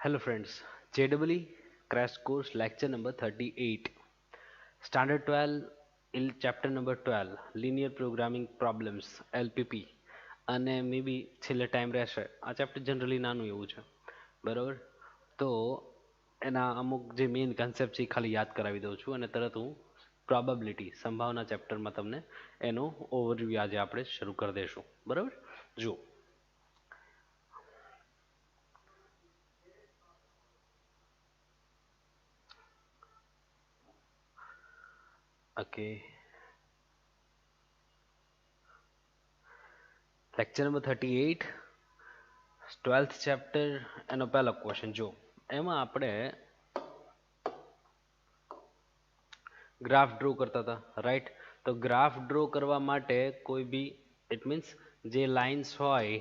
Hello friends, JEE Crash Course Lecture number 38, Standard 12, Chapter number 12, Linear Programming Problems, LPP. અને મે બી છેલ્લે time રહેશે. આ chapter generally નાનું એવું છે, બરાબર. તો એના અમુક જે મેઇન કન્સેપ્ટ છે એ ખાલી યાદ કરાવી દઉં છું અને તરત હું પ્રોબેબિલિટી સંભાવના ચેપ્ટરમાં તમને એનો ઓવરવ્યૂ આજે આપણે શરૂ કરી દઈશું, બરાબર. જુઓ, okay, lecture number 38, 12th chapter, એનો પહેલો ક્વેશ્ચન જો. એમાં આપણે ગ્રાફ ડ્રો કરતા હતા, રાઈટ. તો ગ્રાફ ડ્રો કરવા માટે કોઈ બી ઇટ મીન્સ જે લાઇન્સ હોય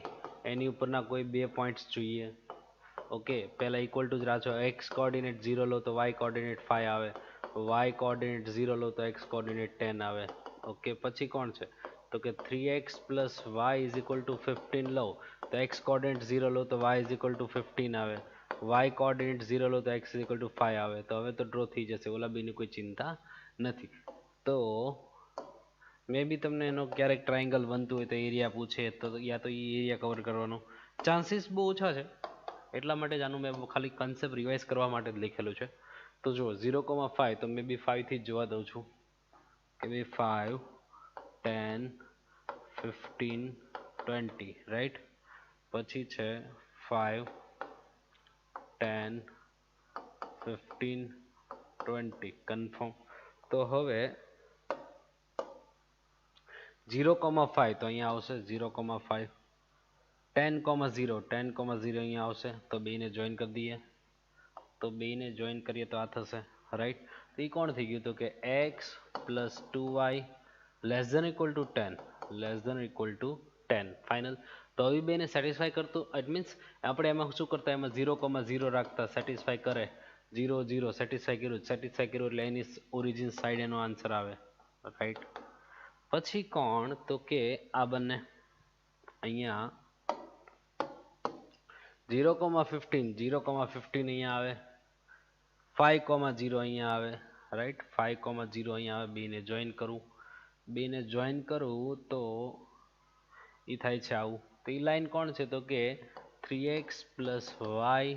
એની ઉપરના કોઈ બે પોઈન્ટ્સ જોઈએ. ઓકે, પહેલા ઇક્વલ ટુ જ રાખો. એક્સ કોઓર્ડિનેટ 0 લો તો વાય કોઓર્ડિનેટ 5 આવે, વાય કોઓર્ડિનેટ 0 લો તો એક્સ કોઓર્ડિનેટ 10 આવે. ઓકે, પછી કોણ છે તો કે 3x plus y is equal to 15 લો તો એક્સ કોઓર્ડિનેટ 0 લો તો વાય ઇઝ ઇક્વલ ટુ 15 આવે, વાય કોઓર્ડિનેટ 0 લો તો એક્સ ઇઝ ઇક્વલ ટુ 5 આવે. તો હવે તો ડ્રો થઈ જશે, ઓલા બેની કોઈ ચિંતા નથી. તો મે બી તમને એનો ક્યારેક ટ્રાયંગલ બનતું હોય તો એરિયા પૂછે તો યા તો એ એરિયા કવર કરવાનો ચાન્સીસ બહુ ઓછા છે. એટલા માટે જ આનું મેં ખાલી કન્સેપ્ટ રિવાઇઝ કરવા માટે જ લખેલું છે. તો જો 0,5 તો મે બી 5 થી જ જોવા દઉં છું કે ભાઈ 5, 10, 15, 20, રાઈટ. પછી છે 5, 10, 15, 20 કન્ફર્મ. તો હવે 0,5 તો અહીંયા આવશે 0,5, 10,0 અહીંયા આવશે. તો બેને જોઈન કરી દઈએ. તો બેને જોઈન કરીએ તો આ થશે, રાઈટ. તો એ કોણ થઈ ગયું તો કે x plus 2y less than equal to 10, less than equal to 10 final. તો હવે બેને સેટિસ્ફાય કરતું ઇટ મીન્સ આપણે એમાં શું કરતા, એમાં 0,0 રાખતા, સેટિસ્ફાય કરે 0 0 સેટિસ્ફાય કર્યું એટલે એની ઓરિજિન સાઈડ એનો આન્સર આવે, રાઈટ. પછી કોણ તો કે આ બંને અહીંયા 0,15 અહીંયા આવે, 5,0 અહીંયા આવે, રાઈટ. 5,0 અહીંયા આવે. બેને જોઈન કરું તો એ થાય છે આવું. તો એ લાઈન કોણ છે તો કે 3x plus y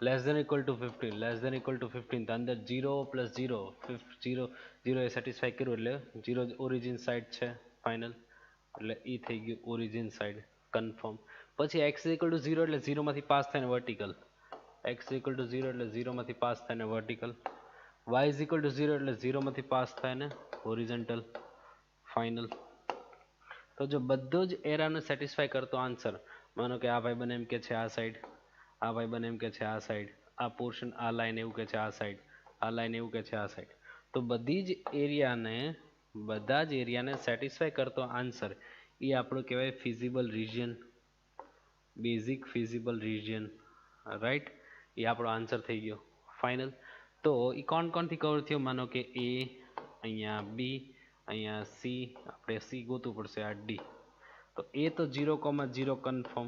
less than equal to 15, less than equal to 15. તો અંદર 0 પ્લસ 0 0 એ સેટિસ્ફાય કર્યું એટલે 0 ઓરિજિન સાઈડ છે, ફાઇનલ. એટલે એ થઈ ગયું ઓરિજિન સાઈડ, કન્ફર્મ. પછી x ઇક્વલ ટુ 0 એટલે 0 માંથી પાસ થાય ને વર્ટિકલ, x ઇક્વલ ટુ 0 એટલે 0 માંથી પાસ થાય ને vertical, y is equal two 0 એટલે 0 માંથી પાસ થાય ને હોરિઝોન્ટલ, ફાઇનલ. તો જો બધો જ એરાને સેટિસ્ફાય કરતો આન્સર, માનો કે આ ભાઈ બને એમ કે છે આ સાઈડ, આ ભાઈ બને એમ કે છે આ સાઈડ, આ પોર્શન આ લાઈન એવું કે છે આ સાઈડ, આ લાઈન એવું કે છે આ સાઈડ. તો બધા જ એરિયાને સેટિસ્ફાય કરતો આન્સર એ આપણો કહેવાય feasible region, basic feasible region, right. એ આપણો આન્સર થઈ ગયો, ફાઇનલ. તો એ કોણ કોણથી કવર થયો, માનો કે એ, અહીંયા બી, અહીંયા સી, આપણે સી ગોતવું પડશે, આ ડી. તો એ તો 0,0 કન્ફર્મ,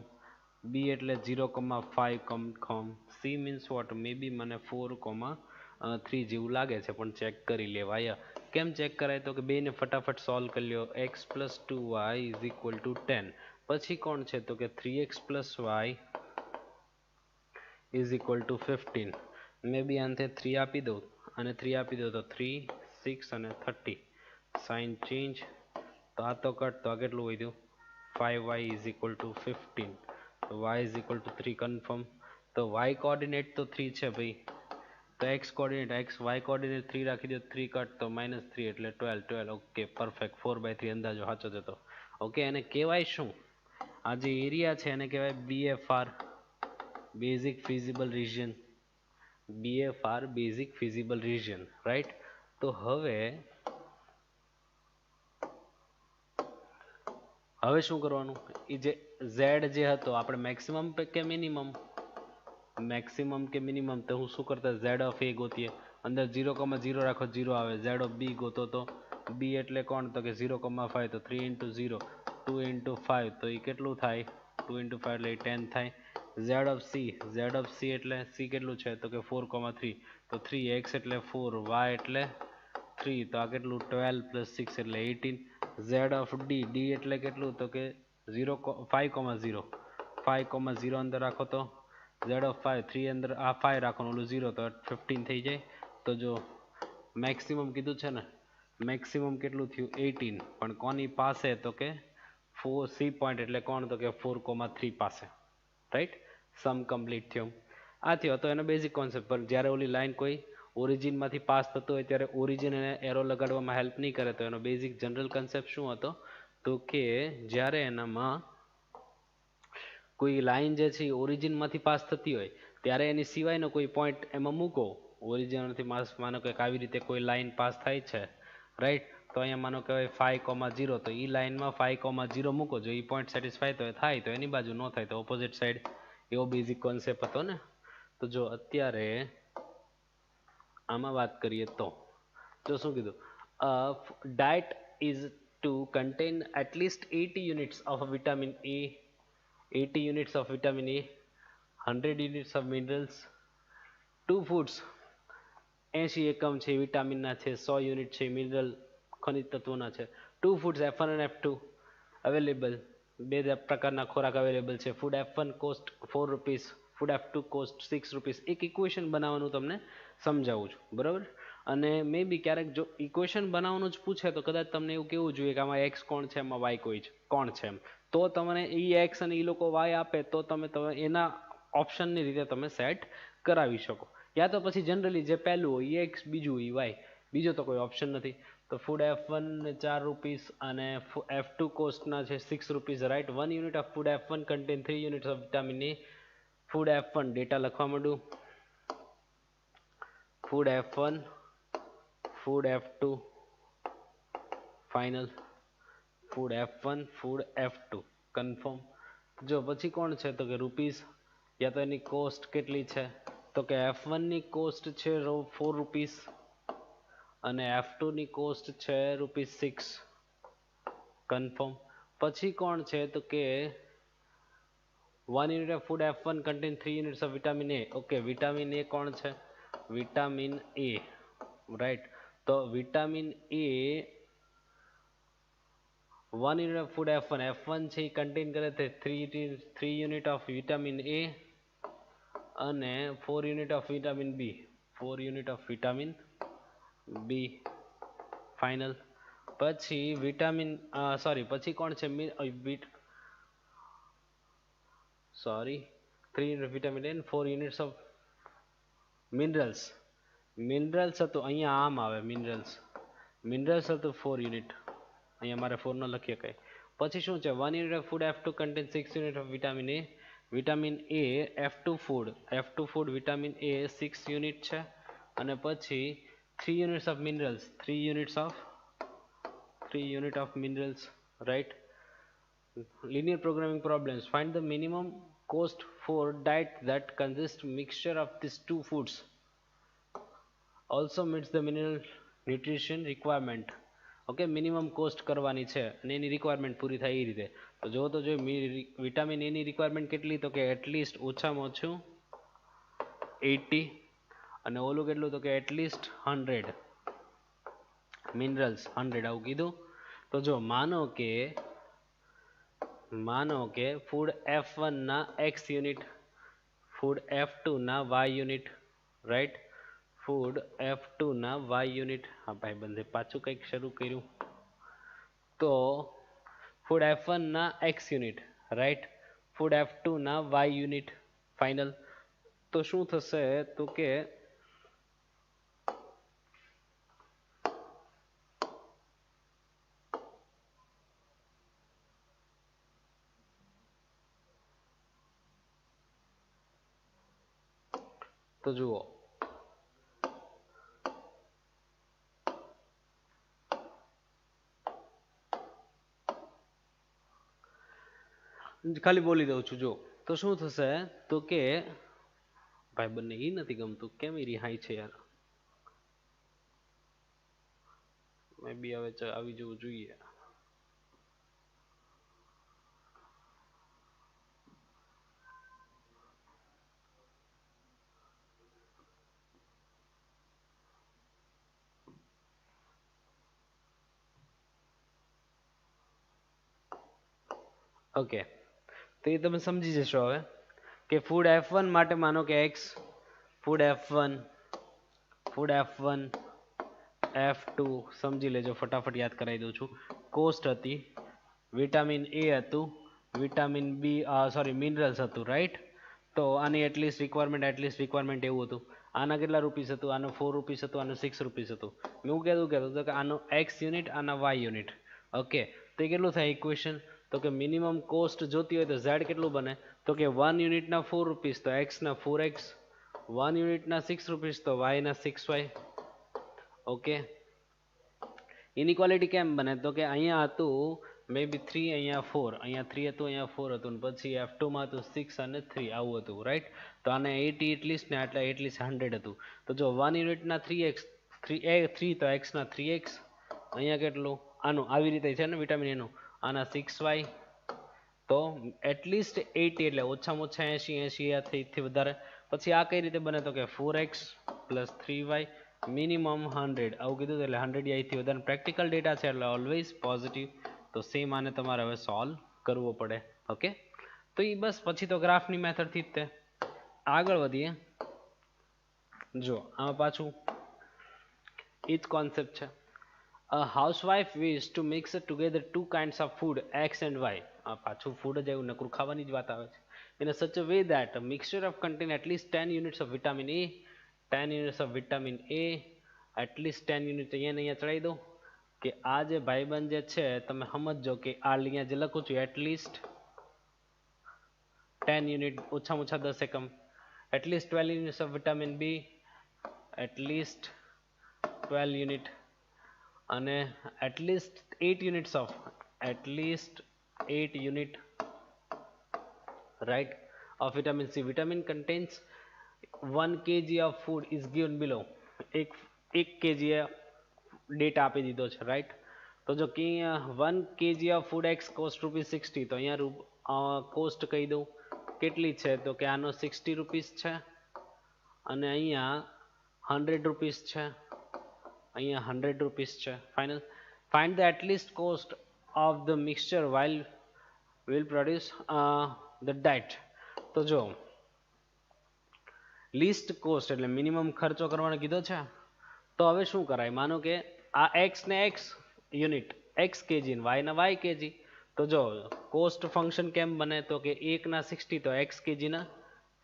બી એટલે 0,5 કન્ફર્મ, સી મીન્સ વોટ મે બી મને 4,3 જેવું લાગે છે, પણ ચેક કરી લેવાય. કેમ ચેક કરાય તો કે બેને ફટાફટ સોલ્વ કરી લ્યો. X plus 2y is equal to 10. પછી કોણ છે તો કે 3x plus y is equal to 15. May be આને 3 આપી દઉં અને 3 આપી દઉં તો 3, 6 અને 30. સાઇન ચેન્જ, તો આ તો કટ, તો આ કેટલું વધ્યું 5y ઇઝ ઇક્વલ ટુ 15. તો y is equal two 3 confirm. તો y કોઓર્ડિનેટ તો 3 છે ભાઈ, તો x કોઓર્ડિનેટ y કોઓર્ડિનેટ 3 રાખી દો, 3 કટ તો -3 એટલે 12. Okay, perfect. 4/3 અંદાજો સાચો જ હતો. ઓકે, એને કહેવાય શું, આ જે એરિયા છે એને કહેવાય BFR, basic feasible region, BFR basic feasible region, right. તો હવે શું કરવાનું, એ જે z જે હતો આપણે મેક્સિમમ કે મિનિમમ, મેક્સિમમ કે મિનિમમ, તો હું શું કરતા z ઓફ a ગોતીએ. અંદર 0,0 રાખો 0 આવે. z ઓફ b ગોતો તો b એટલે કોણ તો કે 0,5, તો 3 into 0 2 into 5, તો એ કેટલું થાય 2 into 5 એટલે 10 થાય. Z of C એટલે C કેટલું છે તો કે 4,3 તો 3x એટલે 4 y એટલે 3 તો આ કેટલું 12 પ્લસ 6 એટલે 18 Z of D એટલે કેટલું તો કે 5,0 5,0 અંદર રાખો તો Z of 5 3 અંદર આ 5 રાખો ઓલું 0 તો 15 થઈ જાય તો જો મેક્સિમમ કીધું છે ને મેક્સિમમ કેટલું થયું 18 પણ કોની પાસે તો કે 4 C પોઈન્ટ એટલે કોણ તો કે 4,3 પાસે રાઈટ સમ કમ્પ્લીટ થયો આ થયો તો એનો બેઝિક કોન્સેપ્ટ પર જ્યારે ઓલી લાઈન કોઈ ઓરિજિન માંથી પાસ થતો હોય ત્યારે ઓરિજિન એને એરો લગાડવામાં હેલ્પ નહીં કરે તો એનો બેઝિક જનરલ કન્સેપ્ટ શું હતો તો કે જ્યારે એનામાં કોઈ લાઈન જે છે ઓરિજિન માંથી પાસ થતી હોય ત્યારે એની સિવાયનો કોઈ પોઈન્ટ એમાં મૂકો ઓરિજિનથી માનો કે આવી રીતે કોઈ લાઈન પાસ થાય છે રાઈટ તો અહીંયા માનો કે 5,0 તો એ લાઈનમાં 5,0 મૂકો જો એ પોઈન્ટ સેટિસ્ફાય તો થાય તો એની બાજુ ન થાય તો ઓપોઝિટ સાઈડ એવો બેઝિક કોન્સેપ્ટ હતો ને તો જો અત્યારે આમાં વાત કરીએ તો જો શું કીધું diet is to contain at least 80 units of vitamin A 80 units of vitamin A 100 units of minerals 2 foods 80 એકમ છે વિટામિનના છે 100 યુનિટ છે મિનરલ ખનિજ તત્વોના છે 2 foods F1 અને F2 અવેલેબલ બે પ્રકારના ખોરાક અવેલેબલ છે food F1 cost 4 rupees food F2 cost 6 rupees એક ઇક્વેશન બનાવવાનું તમને સમજાવું છું બરાબર અને મે બી ક્યારેક જો ઇક્વેશન બનાવવાનું જ પૂછે તો કદાચ તમને એવું કેવું જોઈએ કે આમાં x કોણ છે આમાં y કોણ છે એમ તો તમને એ x અને એ લોકો y આપે તો તમે એના ઓપ્શનની રીતે તમે સેટ કરાવી શકો યા તો પછી જનરલી જે પહેલું હોય એ x બીજું હોય y બીજો તો કોઈ ઓપ્શન નથી તો ફૂડ F1 4 રૂપીસ અને F2 કોસ્ટના છે 6 rupees right 1 unit of food F1 contain 3 units of vitamin A food F1 data લખવા માંડું food F1 food F2 final food F1 food F2 confirm જો પછી કોણ છે તો કે રૂપીસ યા તો એની કોસ્ટ કેટલી છે તો કે F1 ની કોસ્ટ છે 4 રૂપીસ અને F2 ની કોસ્ટ છે રૂપીસ 6 કન્ફર્મ પછી કોણ છે તો કે 1 unit of food F1 contain 3 units of vitamin A okay vitamin A કોણ છે વિટામિન A રાઈટ તો vitamin A 1 unit of food F1 છે એ કન્ટેન કરે છે 3 unit of vitamin A અને 4 unit of vitamin B 4 unit of vitamin B final પછી vitamin sorry પછી કોણ છે 3 unit of vitamin A and 4 units of minerals હતું અહીંયા આમ આવે મિનરલ્સ હતું 4 યુનિટ અહીંયા મારે 4 ન લખીએ કઈ પછી શું છે 1 unit of food F2 contain 6 unit of vitamin A F2 food vitamin A 6 unit છે અને પછી 3 units of minerals 3 unit of minerals right linear programming problems find the minimum cost for diet that consists mixture of these two foods also meets the minimal nutrition requirement okay minimum cost કરવાની છે અને એની requirement પૂરી થાય એ રીતે તો જો vitamin A ની requirement કેટલી તો કે એટલીસ્ટ ઓછામાં ઓછું 80 અને ઓલું કેટલું તો કે એટલીસ્ટ 100 મિનરલ્સ 100 આવું કીધું તો જો માનો કે ફૂડ F1 ના x યુનિટ ફૂડ F2 ના y unit right food F2 ના y યુનિટ હા ભાઈ બંધે પાછું કંઈક શરૂ કર્યું તો ફૂડ F1 ના x unit right food F2 ના y યુનિટ ફાઇનલ તો શું થશે તો કે તો જુઓ ખાલી બોલી દઉં છું જો તો શું થશે તો કે ભાઈ બંને એ નથી ગમતું કેમ એ રિહાઈ છે યાર મે બી હવે આવી જવું જોઈએ ઓકે, તો એ તમે સમજી જશો હવે કે ફૂડ F1 માટે માનો કે x, food F1, food F1, F2 સમજી લેજો, ફટાફટ યાદ કરાવી દઉં છું. કોસ્ટ હતી, વિટામિન A હતું, વિટામિન બી સોરી મિનરલ્સ હતું, રાઈટ. તો આની એટલીસ્ટ રિક્વાયરમેન્ટ એવું હતું. આના કેટલા રૂપીસ હતું? આનો 4 રૂપીસ હતું, આનું 6 રૂપીસ હતું. મેં હું કહેતો હતો કે આનો x યુનિટ, આના y યુનિટ. ઓકે, તો એ કેટલું થાય ઇક્વેશન? તો કે મિનિમમ કોસ્ટ જોતી હોય તો z કેટલું બને? તો કે 1 યુનિટના 4 રૂપીસ તો x ના 4x, 1 યુનિટના 6 રૂપીસ તો y ના 6y. ઓકે, ઇનઇક્વાલિટી કેમ બને? તો કે અહીંયા હતું મે બી 3, અહીંયા 4, અહીંયા 3 હતું, અહીંયા 4 હતું, પછી F2 માં હતું 6 અને 3, આવું હતું, રાઈટ. તો આને 80 એટલીસ્ટ ને આટલા એટલીસ્ટ 100 હતું. તો જો 1 યુનિટના 3x, 3 તો x ના 3x, અહીંયા કેટલું? આનું આવી રીતે છે ને વિટામિન એનું, આના 6y. તો એટલીસ્ટ 80 એટલે ઓછામાં ઓછા 80 થી વધારે. પછી આ કઈ રીતે બને? તો કે 4x પ્લસ 3y મિનિમમ 100, આવું કીધું એટલે 100 થી વધારે. પ્રેક્ટિકલ ડેટા છે એટલે ઓલવેઝ પોઝિટિવ. તો સેમ આને તમારે હવે સોલ્વ કરવો પડે. ઓકે, તો એ બસ પછી તો ગ્રાફની મેથડથી જ તે આગળ વધીએ. જો આમાં પાછું એ જ કોન્સેપ્ટ છે. A housewife wishes to mix together two kinds of food, X and Y. પાછું ફૂડ જ એવું નકરું ખાવાની જ વાત આવે છે. In a such a way that a mixture of contain at least 10 units of vitamin A, 10 units of vitamin A, at least 10 units. અહીંયા ચડાવી દો કે આ જે ભાઈબંધ જે છે તમે સમજો કે આ અહીંયા જે લખું છું at least 10 યુનિટ, ઓછામાં ઓછા 10 એકમ, at least 12 units of vitamin B, at least 12 unit, અને at least 8 units of right of vitamin C. Vitamin contains 1 kg of food is given below. 1 kg data આપી દીધો છે, રાઈટ. તો જો કે 1 kg of food x cost ₹60, તો અહીંયા cost કહી દઉં કેટલી છે? તો કે આનો 60 રૂપીસ છે, અને અહીંયા 100 રૂપીસ છે, અહીંયા 100 રૂપીસ છે. Final. Find the at least cost of the mixture while will produce the diet. તો જો લીસ્ટ કોસ્ટ એટલે મિનિમમ ખર્ચો કરવાનો કીધો છે. તો હવે શું કરાય? માનો કે આ x ને x યુનિટ, x કેજી ને y ના y કેજી. તો જો કોસ્ટ ફંક્શન કેમ બને? તો કે 1 ના 60 તો x કેજી ના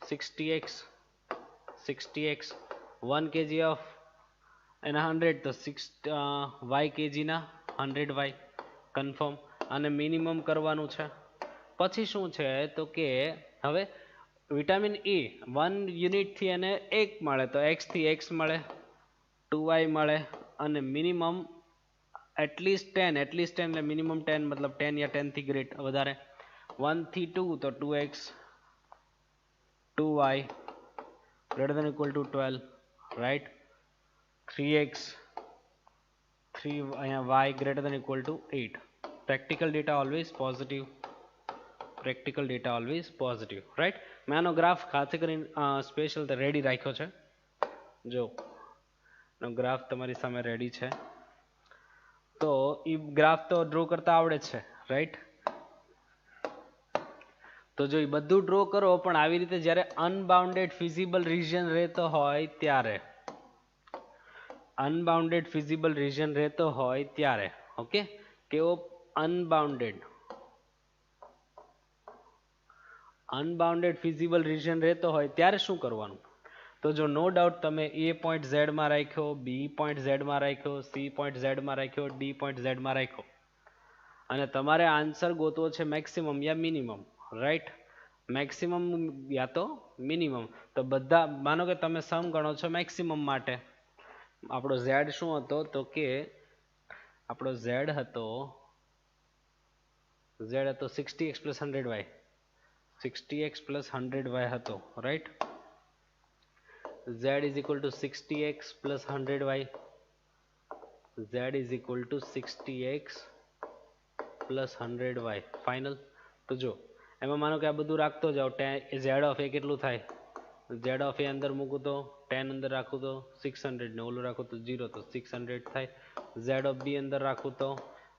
60x, 1 કેજી ઓફ એના 100 તો y કેજી ના 100y. કન્ફર્મ. અને મિનિમમ કરવાનું છે. પછી શું છે? તો કે હવે વિટામિન એ 1 યુનિટથી એને 1 મળે તો x થી x મળે, 2y મળે, અને મિનિમમ એટલીસ્ટ 10 એટલે મિનિમમ 10 મતલબ 10 યા 10 થી ગ્રેટ વધારે. 1 થી 2 તો 2x, 2y greater than equal to 12, right. 3x, 3 અહીંયા y greater than equal to 8. Practical data always positive. Right. મેં આનો ગ્રાફ ખાસ કરીને સ્પેશિયલ રેડી રાખ્યો છે. જો ગ્રાફ તમારી સામે રેડી છે, તો એ ગ્રાફ તો ડ્રો કરતા આવડે છે, રાઈટ. તો જો એ બધું ડ્રો કરો, પણ આવી રીતે જ્યારે અનબાઉન્ડેડ ફિઝિબલ રીજન રહેતો હોય ત્યારે, ઓકે, કેવો અનબાઉન્ડેડ ફિઝિબલ રીજન રહેતો હોય ત્યારે શું કરવાનું? તો જો નો ડાઉટ તમે એ પોઈન્ટ ઝેડ માં રાખ્યો, બી પોઈન્ટ ઝેડ માં રાખ્યો, સી પોઈન્ટ ઝેડ માં રાખ્યો, ડી પોઈન્ટ ઝેડ માં રાખ્યો, અને તમારે આન્સર ગોતવો છે મેક્સિમમ યા મિનિમમ, રાઈટ. મેક્સિમમ યા તો મિનિમમ. તો બધા માનો કે તમે સમ ગણો છો મેક્સિમમ માટે. આપણો ઝેડ શું હતો? તો કે આપણો ઝેડ હતો 60x plus 100y, 60x plus 100y હતો, right. z is equal to 60x plus 100y, z is equal to 60x plus 100y. Final. તો જો એમાં માનો કે આ બધું રાખતો જાઓ. z of a કેટલું થાય? z of a અંદર મૂકું તો 10 અંદર રાખું તો 600 ને ઓલું રાખું તો 0, તો 600 થાય. z of b અંદર રાખું તો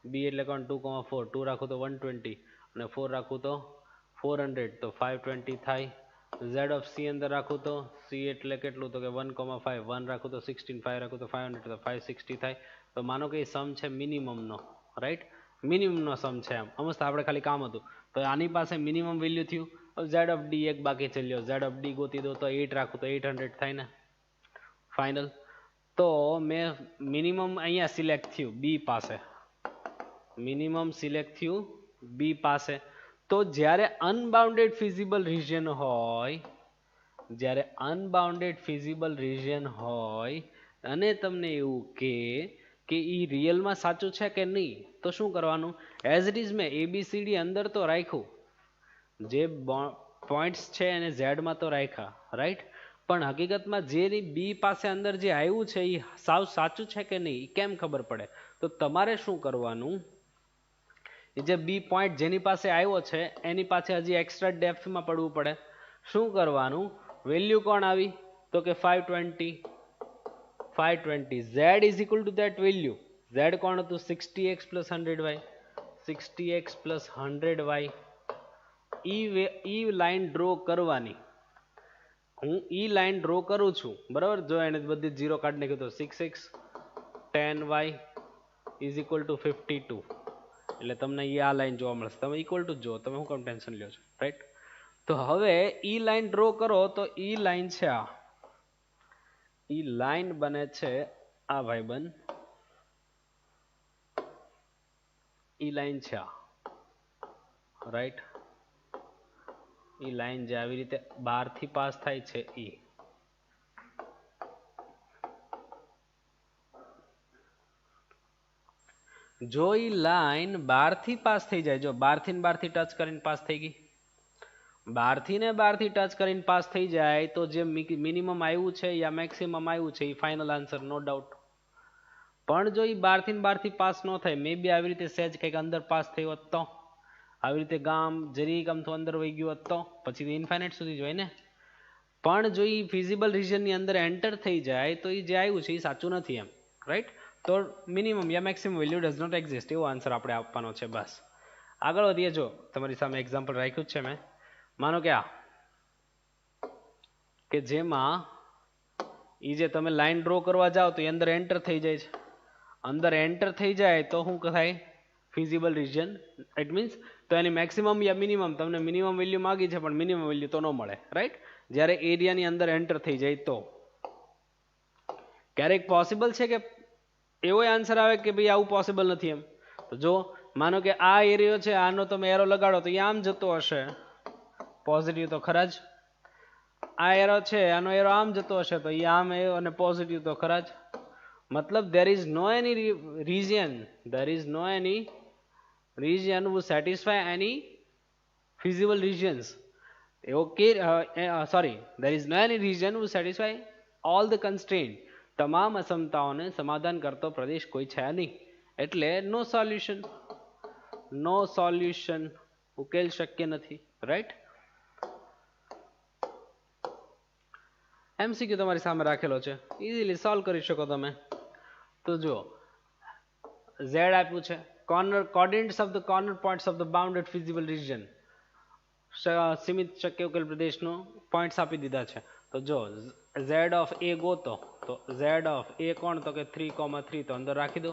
બી એટલે કોણ 2,4, 2 રાખું તો 120 અને 4 રાખું તો 400, તો 520 થાય. Z of C અંદર રાખું તો C એટલે કેટલું તો કે 1,5, 1 રાખું તો 16, 5 રાખું તો 500, તો 560 થાય. તો માનો કે સમ છે મિનિમમનો, રાઈટ, મિનિમમનો સમ છે. એમ સમજતા આપણે ખાલી કામ હતું. તો આની પાસે મિનિમમ વેલ્યુ થયું. Z of D એક બાકી છે, લ્યો Z of D ગોતી દો તો 8 રાખું તો 800 થાય ને ફાઇનલ. તો મેં મિનિમમ અહીંયા સિલેક્ટ થયું બી પાસે, મિનિમમ સિલેક્ટ થયું બી પાસે. તો જ્યારે અનબાઉન્ડેડ ફિઝિબલ રિજિયન હોય, જ્યારે અનબાઉન્ડેડ ફિઝિબલ રિજિયન હોય અને તમને એવું કે ઈ રિયલમાં સાચું છે કે નહીં, તો શું કરવાનું, એઝ ઇટ ઇઝ મેં ABCD અંદર તો રાખ્યું, જે પોઈન્ટ્સ છે એને ઝેડમાં તો રાખ્યા, રાઈટ, પણ હકીકતમાં જે બી પાસે અંદર જે આવ્યું છે એ સાવ સાચું છે કે નહીં એ કેમ ખબર પડે? તો તમારે શું કરવાનું, એ જે બી પોઈન્ટ જેની પાસે આવ્યો છે એની પાસે હજી એક્સ્ટ્રા ડેપ્થમાં પડવું પડે. શું કરવાનું, વેલ્યુ કોણ આવી તો કે 520, 520 z is equal two that value. z કોણ હતું 60x plus 100y, 60x plus 100y. ઈ લાઈન ડ્રો કરવાની, હું ઈ લાઈન ડ્રો કરું છું, બરાબર. જો એને બધી 0 કાઢી નાખ્યું તો 6x 10y is equal two 52, એટલે તમને આ લાઈન જોવા મળશે. તમે ઇક્વલ ટુ જો, તમે શું કામ ટેન્શન લ્યો છો, રાઈટ. તો હવે ઈ લાઈન ડ્રો કરો તો ઈ લાઈન છે આ, ઈ લાઈન બને છે આ ભાઈબંધ, ઈ લાઈન છે આ, રાઈટ. ઈ લાઈન જે આવી રીતે બહારથી પાસ થાય છે ઈ. જો ઈ લાઈન બહારથી પાસ થઈ જાય, જો બહારથી ને બહારથી ટચ કરીને પાસ થઈ ગઈ, બહારથી ને બહારથી ટચ કરીને પાસ થઈ જાય તો જે મિનિમમ આવ્યું છે યા મેક્સિમમ આવ્યું છે એ ફાઇનલ આન્સર, નો ડાઉટ. પણ જો એ બહારથી ને બહારથી પાસ ન થાય, મે બી આવી રીતે સહેજ કંઈક અંદર પાસ થયો હોત તો, આવી રીતે ગામ જરીક આમથું અંદર વહી ગયું હોત તો પછી ઇન્ફાઇનાઇટ સુધી જ હોય ને. પણ જો એ ફિઝિબલ રિજનની અંદર એન્ટર થઈ જાય તો એ જે આવ્યું છે એ સાચું નથી એમ, રાઈટ. તો મિનિમમ યા maximum value does not exist, એવો આન્સર આપણે આપવાનો છે બસ. આગળ વધીએ. જો તમારી સામે એક્ઝામ્પલ રાખ્યું જ છે મેં. માનો કે આ કે જેમાં એ જે તમે લાઈન ડ્રો કરવા જાઓ તો એ અંદર એન્ટર થઈ જાય છે, અંદર એન્ટર થઈ જાય તો શું થાય, ફિઝિબલ રિજન. ઇટ મીન્સ તો એની મેક્સિમમ યા મિનિમમ, તમને મિનિમમ વેલ્યુ માગી છે પણ મિનિમમ વેલ્યુ તો ન મળે, રાઈટ. જ્યારે એરિયાની અંદર એન્ટર થઈ જાય તો ક્યારેક પોસિબલ છે કે એવો આન્સર આવે કે ભાઈ આવું પોસિબલ નથી એમ. તો જો માનો કે આ એરિયો છે, આનો તમે એરો લગાડો તો એ આમ જતો હશે, પોઝિટિવ તો ખરા જ. આ એરો છે, આનો એરો આમ જતો હશે તો એ આમ એરો અને પોઝિટિવ તો ખરા જ. મતલબ there is no any region who satisfy any feasible regions. Okay, sorry, there is no any region who satisfy all the constraint. તમામ અસમતાઓને સમાધાન કરતો પ્રદેશ કોઈ છે નહીં, એટલે નો સોલ્યુશન, ઉકેલ શક્ય નથી, રાઈટ. MCQ તમારી સામે રાખેલો છે, ઇઝીલી સોલ્વ કરી શકો તમે. તો જો z આપ્યું છે, coordinates of the corner points of the bounded feasible region, સીમિત શક્ય ઉકેલ પ્રદેશનો પોઈન્ટ્સ આપી દીધા છે. તો જો z ઓફ a ગોતો, તો z ઓફ a કોણ તો કે 3,3, તો અંદર રાખી દો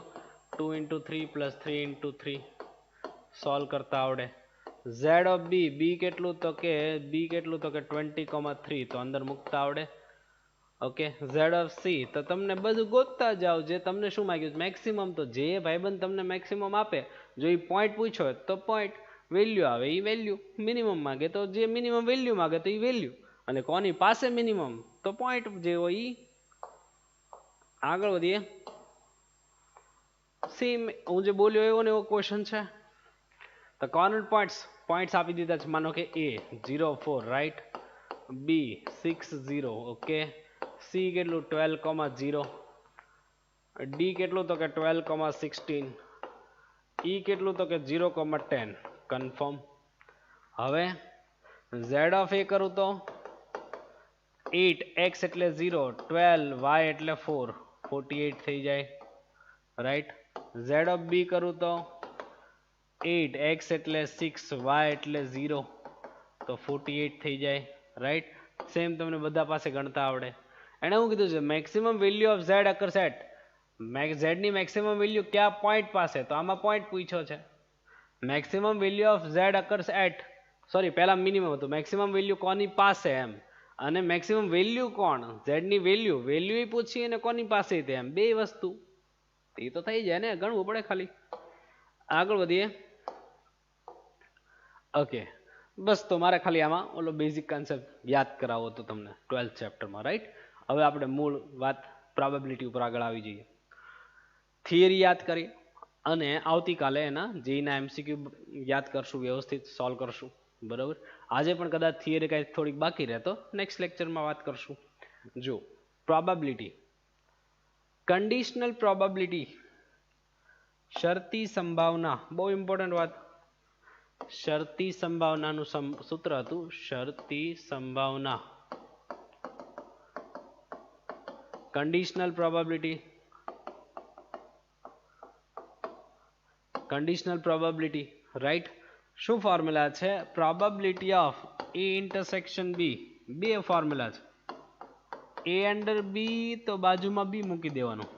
2 into 3 plus 3 into 3, સોલ્વ કરતા આવડે. z ઓફ b કેટલું તો કે 20,3, તો અંદર મૂકતા આવડે. ઓકે, z ઓફ c તો તમને બધું ગોતતા જાઓ, જે તમને શું માંગ્યું મેક્સિમમ, તો જે ભાઈબંધ તમને મેક્સિમમ આપે, જો એ પોઈન્ટ પૂછ્યો તો પોઈન્ટ, વેલ્યુ આવે એ વેલ્યુ, મિનિમમ માંગે તો જે મિનિમમ વેલ્યુ માંગે તો એ વેલ્યુ, અને કોની પાસે મિનિમમ તો પોઈન્ટ જે હોય એ. આગળ વધીએ. સેમ હું જે બોલ્યો એવો ને એવો ક્વેશ્ચન છે. તો કોર્નર પોઈન્ટ્સ આપી દીધા છે. માનો કે a 0,4, right, b 6,0, okay, c કેટલું 12,0, d કેટલું તો કે 12,16, e કેટલું તો કે 0,10, કન્ફર્મ. હવે z ઓફ a કરું તો 8, x એટલે 0, 12, y એટલે 4, 48 થઈ જાય, રાઈટ. z of b કરું તો 8, x એટલે 6, y એટલે 0, તો 48 થઈ જાય, રાઈટ. સેમ તમને બધા પાસે ગણતા આવડે. એને શું કીધું છે, maximum value of z occurs at, z ની મેક્સિમમ વેલ્યુ કયા પોઈન્ટ પાસે, તો આમાં પોઈન્ટ પૂછ્યો છે. Maximum value of z occurs at, sorry પહેલા મિનિમમ હતું, મેક્સિમમ વેલ્યુ કોની પાસે એમ, અને મેક્સિમમ વેલ્યુ કોણ, z ની વેલ્યુ, વેલ્યુ પૂછી અને કોની પાસે તે એમ, બે વસ્તુ એ તો થઈ જાય ને, ગણવું પડે ખાલી. આગળ વધીએ. ઓકે, બસ તો મારે ખાલી આમાં ઓલો બેઝિક કોન્સેપ્ટ યાદ કરાવો તો તમને 12th ચેપ્ટરમાં, રાઈટ. હવે આપણે મૂળ વાત પ્રોબેબિલિટી ઉપર આગળ આવી જઈએ. થિયરી યાદ કરીએ અને આવતીકાલે એના જેઈના એમસીક્યુ યાદ કરશું, વ્યવસ્થિત સોલ્વ કરશું, બરાબર. આજે પણ કદાચ થિયરી કાંઈ થોડીક બાકી રહે તો નેક્સ્ટ લેક્ચરમાં વાત કરશું. જો પ્રોબેબિલિટી, કંડિશનલ પ્રોબેબિલિટી, શરતી સંભાવના, બહુ ઇમ્પોર્ટન્ટ વાત. શરતી સંભાવનાનું સૂત્ર હતું શરતી સંભાવના, conditional probability, conditional probability, right. શું ફોર્મ્યુલા છે, પ્રોબેબિલિટી ઓફ એ ઇન્ટરસેક્શન બી, બે ફોર્મ્યુલા છે. એ અંડર બી તો બાજુમાં બી મૂકી દેવાનું,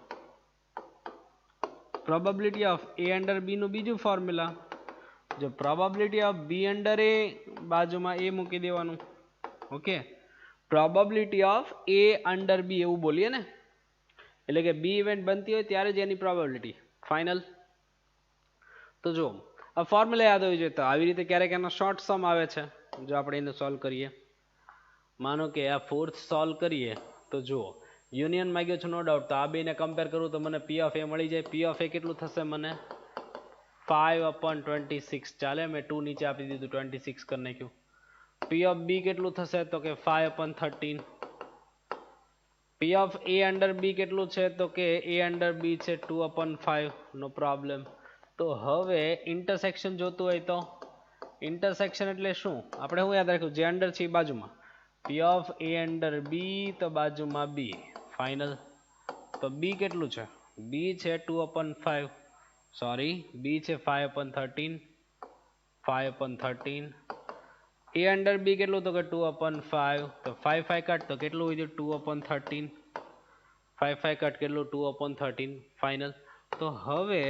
probability of A under B નું બીજું ફોર્મ્યુલા, જો probability of B under A બાજુમાં એ મૂકી દેવાનું. Okay, probability of A under B એવું બોલીએ ને, એટલે કે બી ઇવેન્ટ બનતી હોય ત્યારે જ એની પ્રોબેબિલિટી ફાઇનલ. તો જો આ ફોર્મ્યુલા યાદ હોવી જોઈએ. તો આવી રીતે ક્યારેક એનો શોર્ટ સમ આવે છે, જો આપણે એને સોલ્વ કરીએ. માનો કે આ ફોર્થ સોલ્વ કરીએ તો જુઓ યુનિયન માંગ્યો છે નો ડાઉટ, તો આ બેને કમ્પેર કરું તો મને પી ઓફ એ મળી જાય. પી ઓફ એ કેટલું થશે, મને 5/26, ચાલે, મેં 2 નીચે આપી દીધું, 26 કરી નાખ્યું. પી ઓફ બી કેટલું થશે, તો કે 5/13. પી ઓફ એ અંડર બી કેટલું છે, તો કે એ અંડર બી છે 2/5, નો પ્રોબ્લેમ. તો હવે ઇન્ટરસેક્શન જોતું હોય તો, ઇન્ટરસેક્શન એટલે શું, આપણે શું યાદ રાખ્યું, જે અંડર છે એ બાજુમાં, પી ઓફ એ અંડર બી તો બાજુમાં બી, ફાઇનલ. તો બી કેટલું છે, બી છે 2/5, સોરી બી છે 5/13, 5/13. એ અંડર બી કેટલું, તો કે 2/5, તો 5 5 કટ તો કેટલું હોય, 2/13, 5 5 કટ કેટલું, 2/13, ફાઇનલ. તો હવે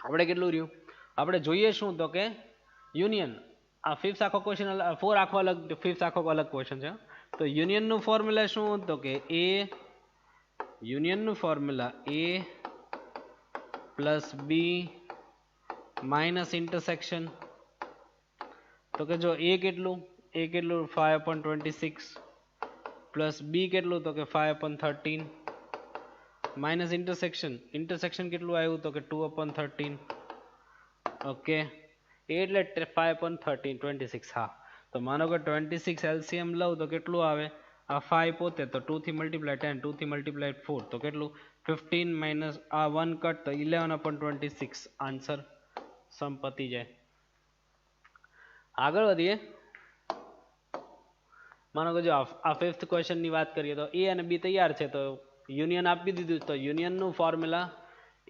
આપણે કેટલું રહ્યું, આપણે જોઈએ શું, તો કે યુનિયન, આ ફિફ્થ આખો ક્વેશ્ચન, 4 આખો અલગ, ફિફ્થ આખો અલગ ક્વેશ્ચન છે. તો યુનિયનનું ફોર્મ્યુલા શું, તો કે એ, યુનિયનનું ફોર્મ્યુલા એ પ્લસ બી માઇનસ ઇન્ટરસેક્શન. તો કે જો એ કેટલું, 5/26 પ્લસ બી કેટલું, તો કે 5/13 માઇનસ ઇન્ટરસેક્શન, ઇન્ટરસેક્શન કેટલું આવ્યું, તો કે 2/13. ઓકે, એટલે 5/13, 26. હા, તો માનો કે 26 એલસીએમ લઉં તો કેટલું આવે, આ 5 પોતે તો 2 થી મલ્ટીપ્લાય 10, 2 થી મલ્ટીપ્લાય 4, તો કેટલું 15 માઇનસ આ 1 કટ તો 11/26, આન્સર સંપત્તિ જાય. આગળ વધીએ. માનો કે જો આ ફિફ્થ ક્વેશ્ચન ની વાત કરીએ તો એ અને બી તૈયાર છે, તો યુનિયન આપી દીધું, તો યુનિયનનું formula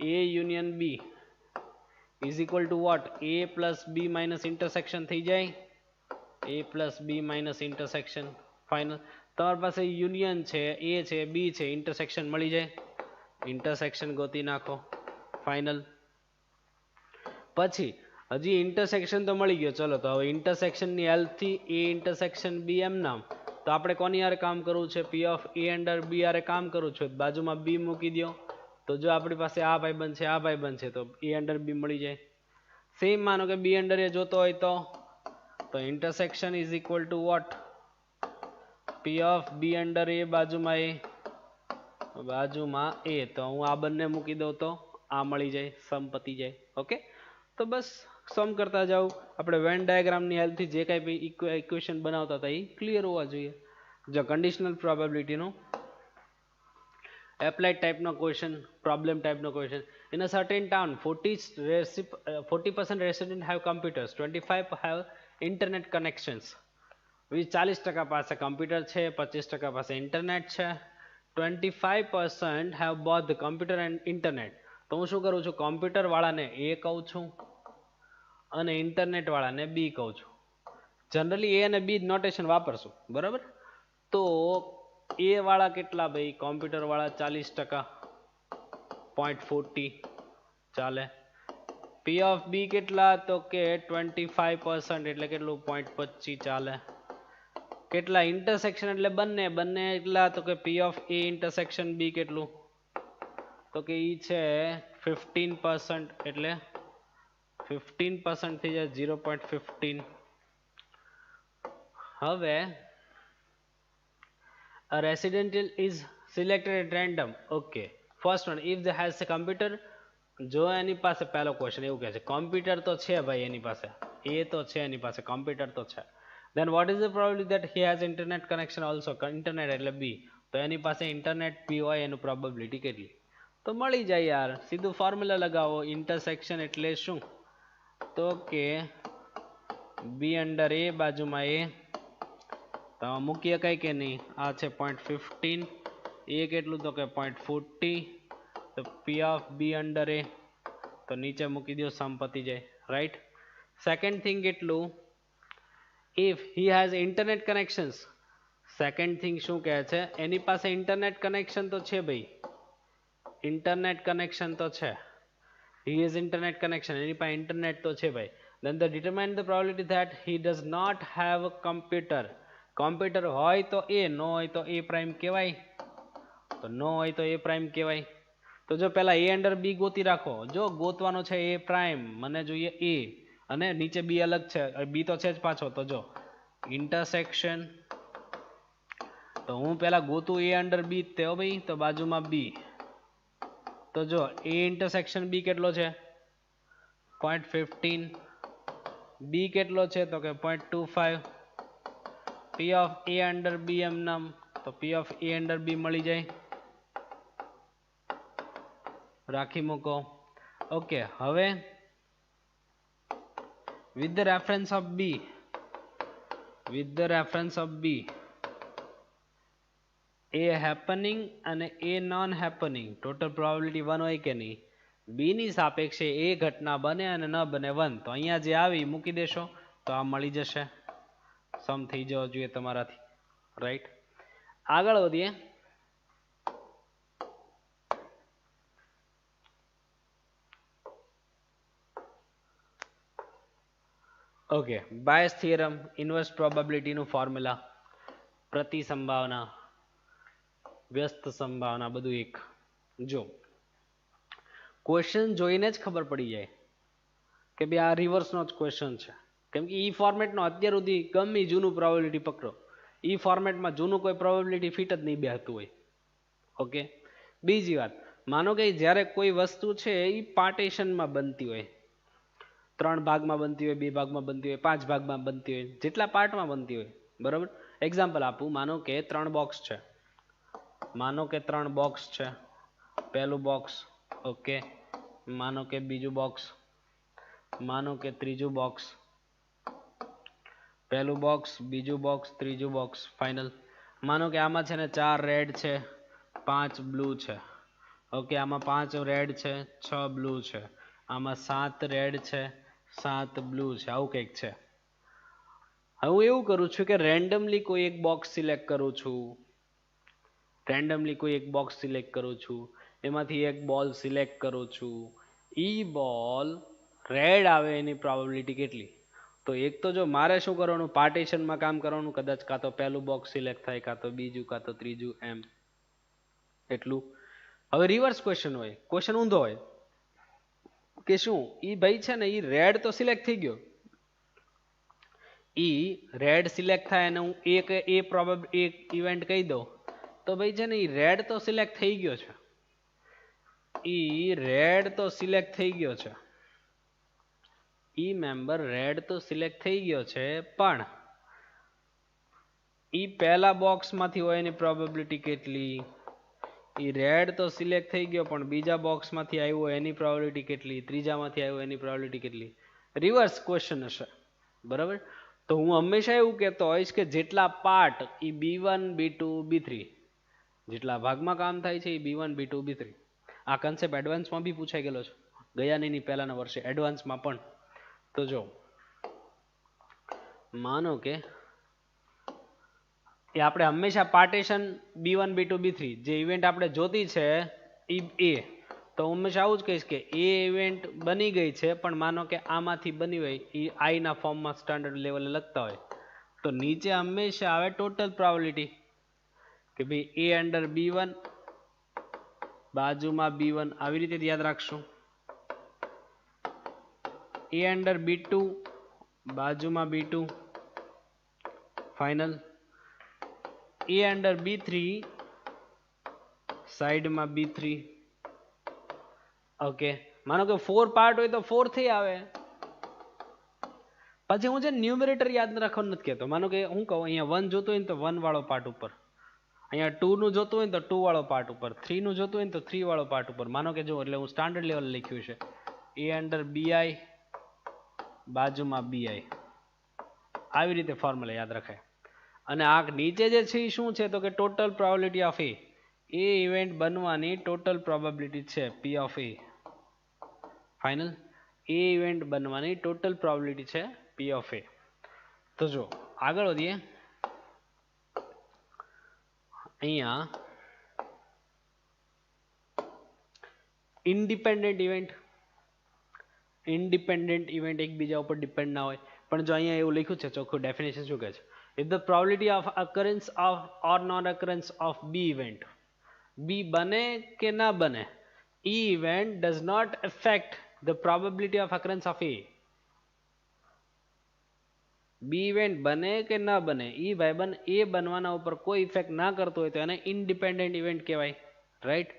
A union B is equal to what, A plus B minus intersection થઈ જાય, A plus B minus intersection, final. તમારી પાસે યુનિયન છે, એ છે, બી છે, ઇન્ટરસેક્શન મળી જાય, ઇન્ટરસેક્શન ગોતી નાખો, ફાઇનલ. પછી હજી ઇન્ટરસેક્શન તો મળી ગયો, ચલો તો હવે ઇન્ટરસેક્શનની હેલ્પથી એ ઇન્ટરસેક્શન બી એમ નામ, તો આપણે કોની યારે કામ કરવું છે, પી ઓફ એ અંડર બી યારે કામ કરવું છે, બાજુમાં બી મૂકી દો. તો જો આપણી પાસે આ ભાઈબંધ છે, આ ભાઈબંધ છે, તો એ અંડર બી મળી જાય. સેમ માનો કે બી અંડર એ જોતો હોય તો intersection is equal to what, P of B under A બાજુમાં એ, બાજુમાં એ, તો હું આ બંને મૂકી દઉં તો આ મળી જાય, સમ પતી જાય. ઓકે, તો બસ સમ કરતા જાવ. આપણે વેન ડાયાગ્રામની હેલ્પથી જે કાંઈ ઇક્વેશન બનાવતા હતા એ ક્લિયર હોવા જોઈએ. જો conditional પ્રોબેબિલિટીનું applied type no question, problem type no question. In a certain town, 40% residents have computers, 25 have internet connections. 40% પાસે કમ્પ્યુટર છે, 25% પાસે ઇન્ટરનેટ છે. 25% have both the computer and internet. તો હું શું કરું છું, કોમ્પ્યુટર વાળાને એ કહું છું અને ઇન્ટરનેટ વાળાને બી કહું છું. જનરલી એ અને બી નોટેશન વાપરશું, બરાબર. તો એ વાળા કેટલા ભાઈ, કોમ્પ્યુટર વાળા 40%, 0.40 ચાલે. પી ઓફ બી કેટલા, તો કે 25%, એટલે કેટલું, 0.25 ચાલે. કેટલા ઇન્ટરસેક્શન એટલે બંને એટલા, તો કે પી ઓફ એ ઇન્ટરસેક્શન બી કેટલું, તો કે ઈ છે 15%, એટલે 15% થઈ જાય 0.15. હવે a residential is selected at random. Okay, first one, if the has a computer. જો એની પાસે પહેલો ક્વેશ્ચન એવું કહે છે કોમ્પ્યુટર તો છે ભાઈ એની પાસે, એ તો છે એની પાસે, કોમ્પ્યુટર તો છે. then what is the probability that he has internet connection also, internet એટલે બી, તો એની પાસે ઇન્ટરનેટ બી હોય એનું પ્રોબેબિલિટી કેટલી, તો મળી જાય યાર, સીધું ફોર્મ્યુલા લગાવો. ઇન્ટરસેક્શન એટલે શું, તો કે બી અંડર એ, બાજુમાં એ, તો મૂકી શકાય કે નહીં, આ છે 0.15, એ કેટલું, તો કે 0.40, તો પી ઓફ બી અંડર એ, તો નીચે મૂકી દો, સમ પતી જાય, રાઈટ. સેકન્ડ થિંગ કેટલું, if he has internet connections. Second thing શું કહે છે, એની પાસે ઇન્ટરનેટ કનેક્શન તો છે ભાઈ, ઇન્ટરનેટ કનેક્શન તો છે, he is internet connection, એની પાસે ઇન્ટરનેટ તો છે ભાઈ. then the determine the probability that he does not have a computer. Computer હોય તો એ, નો હોય તો એ પ્રાઇમ કહેવાય, તો નો હોય તો એ પ્રાઇમ કહેવાય. તો જો પહેલા એ અંડર બી ગોતી રાખો, જો ગોતવાનો છે એ પ્રાઇમ, મને જોઈએ એ, અને નીચે બી અલગ છે, બી તો છે જ પાછો, તો જો ઇન્ટરસેક્શન, તો હું પહેલા ગોતું એ અંડર બી તે ભાઈ, તો બાજુમાં બી, તો જો એ ઇન્ટરસેક્શન બી કેટલો છે 0.15, બી કેટલો છે તો કે 0.25, પી ઓફ એ અંડર બી એમ નામ, તો પી ઓફ એ અંડર બી મળી જાય, રાખી મૂકો. ઓકે, હવે with the reference of b, with the reference of b, A happening અને એ નોન હેપનિંગ ટોટલ પ્રોબેબિલિટી 1 હોય કે નહીં, બી ની સાપેક્ષે એ ઘટના બને અને ન બને 1, તો અહીંયા જે આવી મૂકી દેશો તો આ મળી જશે, સમ થઈ જવો જોઈએ તમારાથી, રાઈટ. આગળ વધીએ. ઓકે, બાયસ થિયરમ, ઇન્વર્સ પ્રોબેબિલિટીનું ફોર્મ્યુલા, પ્રતિ સંભાવના, વ્યસ્ત સંભાવના, બધું એક. જો ક્વેશ્ચન જોઈને જ ખબર પડી જાય કે ભાઈ આ રિવર્સનો જ ક્વેશ્ચન છે, કેમ કે ઈ ફોર્મેટનો અત્યાર સુધી ગમે જૂનું પ્રોબેબિલિટી પકડો, ઈ ફોર્મેટમાં જૂનું કોઈ પ્રોબેબિલિટી ફિટ જ નહીં બેસતું હોય. ઓકે, બીજી વાત, માનો કે જ્યારે કોઈ વસ્તુ છે એ પાર્ટીશનમાં બનતી હોય, 3 ભાગમાં બનતી હોય, 2 ભાગમાં બનતી હોય, 5 ભાગમાં બનતી હોય, જેટલા પાર્ટમાં બનતી હોય, બરાબર. એક્ઝામ્પલ આપું, માનો કે 3 બોક્સ છે, માનો કે 3 બોક્સ છે, પહેલું બોક્સ, ઓકે, માનો કે બીજું બોક્સ, માનો કે ત્રીજું બોક્સ, પહેલું બોક્સ, બીજું બોક્સ, ત્રીજું બોક્સ, ફાઇનલ. માનો કે આમાં છે ને 4 રેડ છે, 5 બ્લુ છે, ઓકે, આમાં 5 રેડ છે, 6 બ્લુ છે, આમાં 7 રેડ છે, 7 બ્લુ છે, આવું કંઈક છે. હવે હું એવું કરું છું કે રેન્ડમલી કોઈ એક બોક્સ સિલેક્ટ કરું છું, રેન્ડમલી કોઈ એક બોક્સ સિલેક્ટ કરું છું, એમાંથી એક બોલ સિલેક્ટ કરું છું, ઈ બોલ રેડ આવે એની પ્રોબેબિલિટી કેટલી, તો એક તો જો મારે શું કરવાનું, પાર્ટીશનમાં કામ કરવાનું, કદાચ કાં તો પહેલું બોક્સ સિલેક્ટ થાય, કાં તો બીજું, કાં તો ત્રીજું, એમ એટલું. હવે રિવર્સ ક્વેશ્ચન હોય, ક્વેશ્ચન ઊંધો હોય કે શું ઈ ભાઈ છે ને ઈ રેડ તો સિલેક્ટ થઈ ગયો, ઈ રેડ સિલેક્ટ થાય અને હું એક ઇવેન્ટ કહી દઉં, તો ભાઈ છે ને ઈ રેડ તો સિલેક્ટ થઈ ગયો છે, ઈ રેડ તો સિલેક્ટ થઈ ગયો છે, ઈ મેમ્બર રેડ તો સિલેક્ટ થઈ ગયો છે, પણ ઈ પહેલા બોક્સમાંથી હોય એની પ્રોબેબિલિટી કેટલી, ઈ રેડ તો સિલેક્ટ થઈ ગયો પણ બીજા બોક્સમાંથી આવ્યો એની પ્રોબેબિલિટી કેટલી, ત્રીજામાંથી આવ્યો એની પ્રોબેબિલિટી કેટલી. રિવર્સ ક્વેશ્ચન હશે, બરાબર. તો હું હંમેશા એવું કહેતો હોઈશ કે જેટલા પાર્ટ ઈ B1 B2 B3, જેટલા ભાગમાં કામ થાય છે એ B1 B2 B3, આ કન્સેપ્ટ એડવાન્સમાં બી પૂછાઈ ગયેલો છે, ગયા નહીં પહેલાના વર્ષે એડવાન્સમાં પણ. તો જો માનો કે એ આપણે હંમેશા પાર્ટીશન B1 B2 B3 જે ઇવેન્ટ આપણે જોતી છે એ, તો હંમેશા આવું જ કહીશ કે એ ઇવેન્ટ બની ગઈ છે, પણ માનો કે આમાંથી બની હોય એ આઈના ફોર્મમાં સ્ટાન્ડર્ડ લેવલે લખતા હોય, તો નીચે હંમેશા આવે ટોટલ પ્રોબેબિલિટી કે ભાઈ એ અંડર B1 બાજુમાં B1 આવી રીતે યાદ રાખશું, એ અંડર B2 બાજુમાં B2 ફાઇનલ, એ અંડર B3 સાઈડમાં B3. ઓકે, માનો કે 4 પાર્ટ હોય તો 4 થી આવે. પછી હું જે ન્યુમરેટર યાદ રાખવાનું નથી કહેતો, માનો કે હું કહું અહીંયા 1 જોતું હોય ને તો 1 વાળો પાર્ટ ઉપર, અહીંયા 2 નું જોતું હોય ને તો 2 વાળો પાર્ટ ઉપર, 3 નું જોતું હોય ને તો 3 વાળો પાર્ટ ઉપર. માનો કે જો એટલે હું સ્ટાન્ડર્ડ લેવલ લખ્યું છે એ અંડર BI બાજુમાં BI, આવી રીતે ફોર્મ્યુલા યાદ રખાય. અને આ નીચે જે છે એ શું છે તો કે total probability of A event બનવાની ટોટલ પ્રોબેબિલિટી છે P of A final, A event બનવાની ટોટલ પ્રોબેબિલિટી છે P ઓફ એ. તો જો આગળ વધીએ, અહીંયા ઇન્ડિપેન્ડન્ટ ઇવેન્ટ એકબીજા ઉપર ડિપેન્ડ ના હોય, પણ જો અહીંયા એવું લખ્યું છે ચોખ્ખું ડેફિનેશન શું કહે છે, if the probability of occurrence of or non occurrence of B event, B બને કે ના બને, E event does not affect the probability of occurrence of A. B event બને કે ના બને એ ભાઈબંધ એ બનવાના ઉપર કોઈ ઇફેક્ટ ના કરતો હોય તો એને ઇન્ડિપેન્ડન્ટ ઇવેન્ટ કહેવાય, રાઈટ.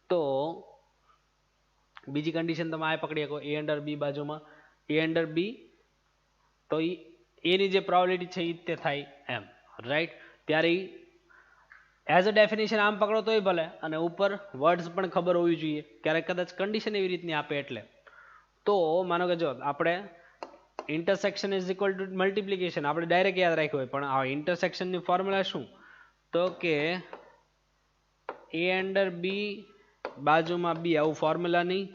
તો બીજી કન્ડિશન તમે આ પકડી શકો, એ અંડર બી બાજુમાં એ અંડર બી, તો એની જે પ્રોબેબિલિટી છે એ તે થાય એમ, રાઈટ. ત્યારે એઝ અ ડેફિનેશન આમ પકડો તોય ભલે, અને ઉપર વર્ડ્સ પણ ખબર હોવી જોઈએ, ક્યારેક કદાચ કન્ડિશન એવી રીતની આપે એટલે. તો માનો કે જો આપણે intersection is equal two multiplication આપણે ડાયરેક્ટ યાદ રાખ્યું હોય, પણ આ ઇન્ટરસેક્શનની ફોર્મ્યુલા શું તો કે એ અંડર બી બાજુમાં બી, આવું ફોર્મ્યુલા નહીં,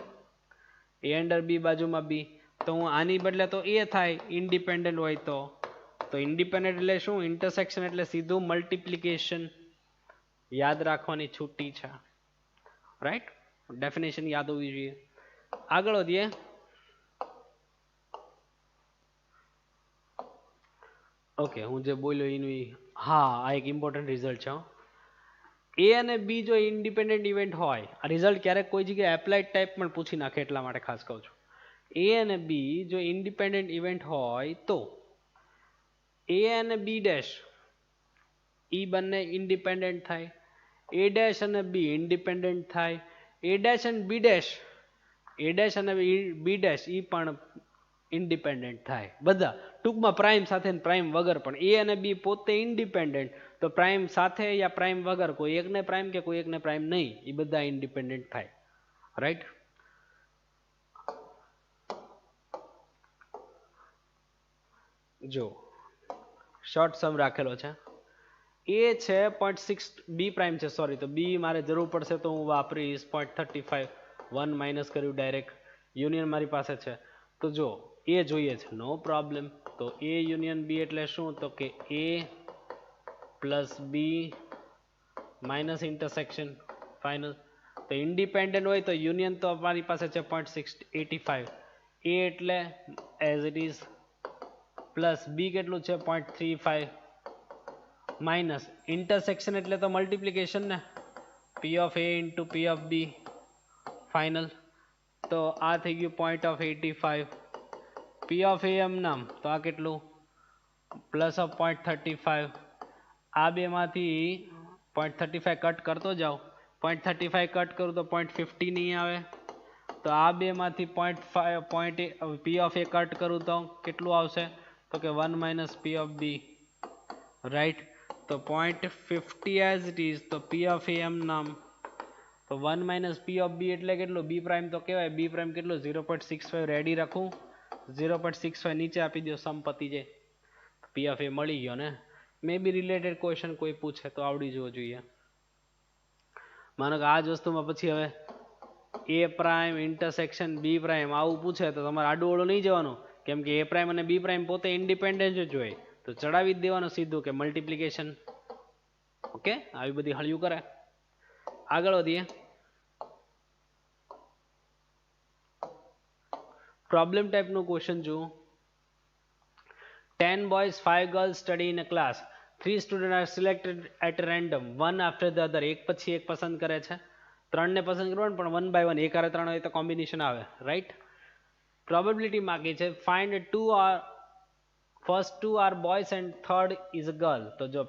એ અંડર બી બાજુમાં બી, તો હું આની બદલે તો એ થાય ઇન્ડિપેન્ડન્ટ હોય તો ઇન્ડિપેન્ડન્ટ એટલે શું, ઇન્ટરસેક્શન એટલે સીધું મલ્ટિપ્લિકેશન, યાદ રાખવાની છૂટી છે, રાઈટ. ડેફિનેશન યાદ હોવી જોઈએ. આગળ વધીએ, ઓકે હું જે બોલ્યો એનું હા આ એક ઇમ્પોર્ટન્ટ રિઝલ્ટ છે. એ અને બી જો ઇન્ડિપેન્ડન્ટ ઇવેન્ટ હોય, આ રિઝલ્ટ ક્યારેક કોઈ જગ્યાએ એપ્લાઇડ ટાઈપ પણ પૂછી નાખે, એટલા માટે ખાસ કહું છું. એ અને બી જો ઇન્ડિપેન્ડન્ટ ઇવેન્ટ હોય તો એ અને બી ડેશ ઈ બંને ઇન્ડિપેન્ડન્ટ થાય, એ ડેશ અને બી ઇન્ડિપેન્ડન્ટ થાય, એ ડેશ અને બી ડેશ, એ ડેશ અને બી ડેશ ઈ પણ ઇન્ડિપેન્ડન્ટ થાય, બધા ટૂંકમાં પ્રાઇમ સાથે પ્રાઇમ વગર. પણ એ અને બી પોતે ઇન્ડિપેન્ડન્ટ, તો પ્રાઇમ સાથે યા પ્રાઇમ વગર કોઈ એકને પ્રાઇમ કે કોઈ એકને પ્રાઇમ નહીં, એ બધા ઇન્ડિપેન્ડન્ટ થાય, રાઈટ. જો શોર્ટ સમ રાખેલો છે, એ છે 0.6, બી પ્રાઇમ છે સોરી, તો બી મારે જરૂર પડશે તો હું વાપરીશ 0.35, 1 માઇનસ કર્યું ડાયરેક્ટ, યુનિયન મારી પાસે છે. તો જો એ જોઈએ છે, નો પ્રોબ્લેમ. તો એ યુનિયન બી એટલે શું તો કે એ plus B minus intersection final. તો ઇન્ડિપેન્ડન્ટ હોય તો યુનિયન તો અમારી પાસે છે 0.685, એ એટલે as it is, plus B કેટલું છે 0.35, માઇનસ ઇન્ટરસેક્શન એટલે તો મલ્ટિપ્લિકેશન ને, P of A into P of B final. તો આ થઈ ગયું 0.85, પી ઓફ એ એમ નામ, તો આ કેટલું પ્લસ ઓફ 0.35, આ બેમાંથી 0.35 કટ કરતો જાઓ, 0.35 કટ કરું તો 0.50 નહીં આવે, તો આ બેમાંથી 0.5 પી ઓફ એ કટ કરું તો કેટલું આવશે તો કે 1 minus P of B, right. તો 0.50 એઝ ઇટ ઇઝ, તો પી ઓફ એ એમ નામ, તો 1 માઇનસ પી ઓફ બી એટલે કેટલું, બી પ્રાઇમ તો કહેવાય, બી પ્રાઇમ કેટલું 0.65 રેડી રાખું, 0.65 નીચે આપી દો, સંપત્તિ છે, પી ઓફ એ મળી ગયો ને. મે બી રિલેટેડ ક્વેશ્ચન કોઈ પૂછે તો આવડી જવો જોઈએ. માનો કે આ જ વસ્તુમાં પછી હવે એ પ્રાઇમ ઇન્ટરસેક્શન બી પ્રાઇમ આવું પૂછે તો તમારે આડું ઓળું નહીં જવાનું, કેમ કે એ પ્રાઇમ અને બી પ્રાઇમ પોતે ઇન્ડિપેન્ડન્ટ જ હોય, તો ચડાવી જ દેવાનું સીધું કે મલ્ટિપ્લિકેશન. ઓકે, આવી બધી હળિયું કરે. આગળ વધીએ. પ્રોબ્લેમ ટાઈપનું ક્વેશ્ચન જુઓ. 10 boys, 5 girls study in a class. 3 students are selected at random, one after the other. એક પછી એક પસંદ કરે છે. 3 ને પસંદ કરવાનું પણ 1 by 1, એક આરે 3 હોય તો કોમ્બિનેશન આવે, રાઈટ. પ્રોબેબિલિટી માંગી છે. Find first two are boys and third is a girl. તો જો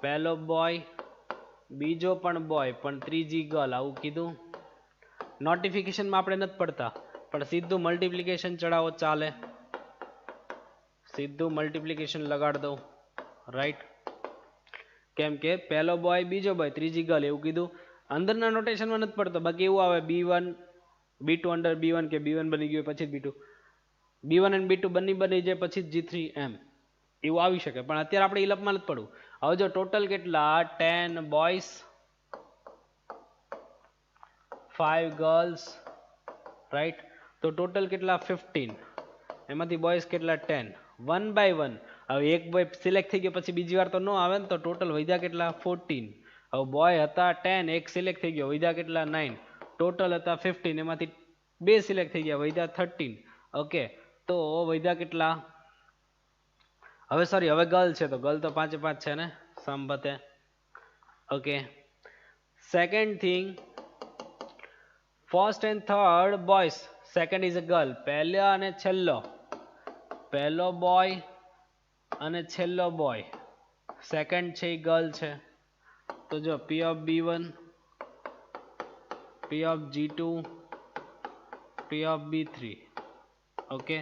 પહેલો બોય, બીજો પણ બોય, પણ ત્રીજી ગર્લ, આવું કીધું. નોટિફિકેશનમાં આપણે નથી પડતા, પણ સીધું મલ્ટિપ્લિકેશન ચડાવો ચાલે. સીધું મલ્ટિપ્લિકેશન લગાડ દો, રાઈટ. કેમ કે પહેલો બોય, બીજો બોય, ત્રીજી ગર્લ એવું કીધું. અંદરના નોટેશનમાં નથી પડતો, બાકી એવું આવે B1 B2 અંડર B1 કે B1 બની ગયું પછી B2, B1 અને B2 બની જાય પછી G3 એમ એવું આવી શકે, પણ અત્યારે આપણે ઇલપમાં નથી પડવું. હવે જો ટોટલ કેટલા 10 બોયઝ 5 ગર્લ્સ, રાઈટ. તો ટોટલ કેટલા 15, એમાંથી બોયઝ કેટલા 10, 1 by 1. હવે એક બોય સિલેક્ટ થઈ ગયો પછી બીજી વાર તો ન આવે ને, તો ટોટલ વધ્યા કેટલા 14. હવે બોય હતા 10, એક સિલેક્ટ થઈ ગયો, વધ્યા કેટલા 9, ટોટલ હતા 15, એમાંથી 2 સિલેક્ટ થઈ ગયા, વધ્યા 13. ઓકે, તો વધ્યા કેટલા, હવે સોરી હવે ગર્લ છે તો ગર્લ તો 5 5 છે ને સંબતે. Okay, second thing, first and third boys, second is a girl. પહેલો અને છેલ્લો, પહેલો બોય અને છેલ્લો બોય, સેકન્ડ છે એ ગર્લ છે. તો જો P of B1, P of G2, P of B3. Okay,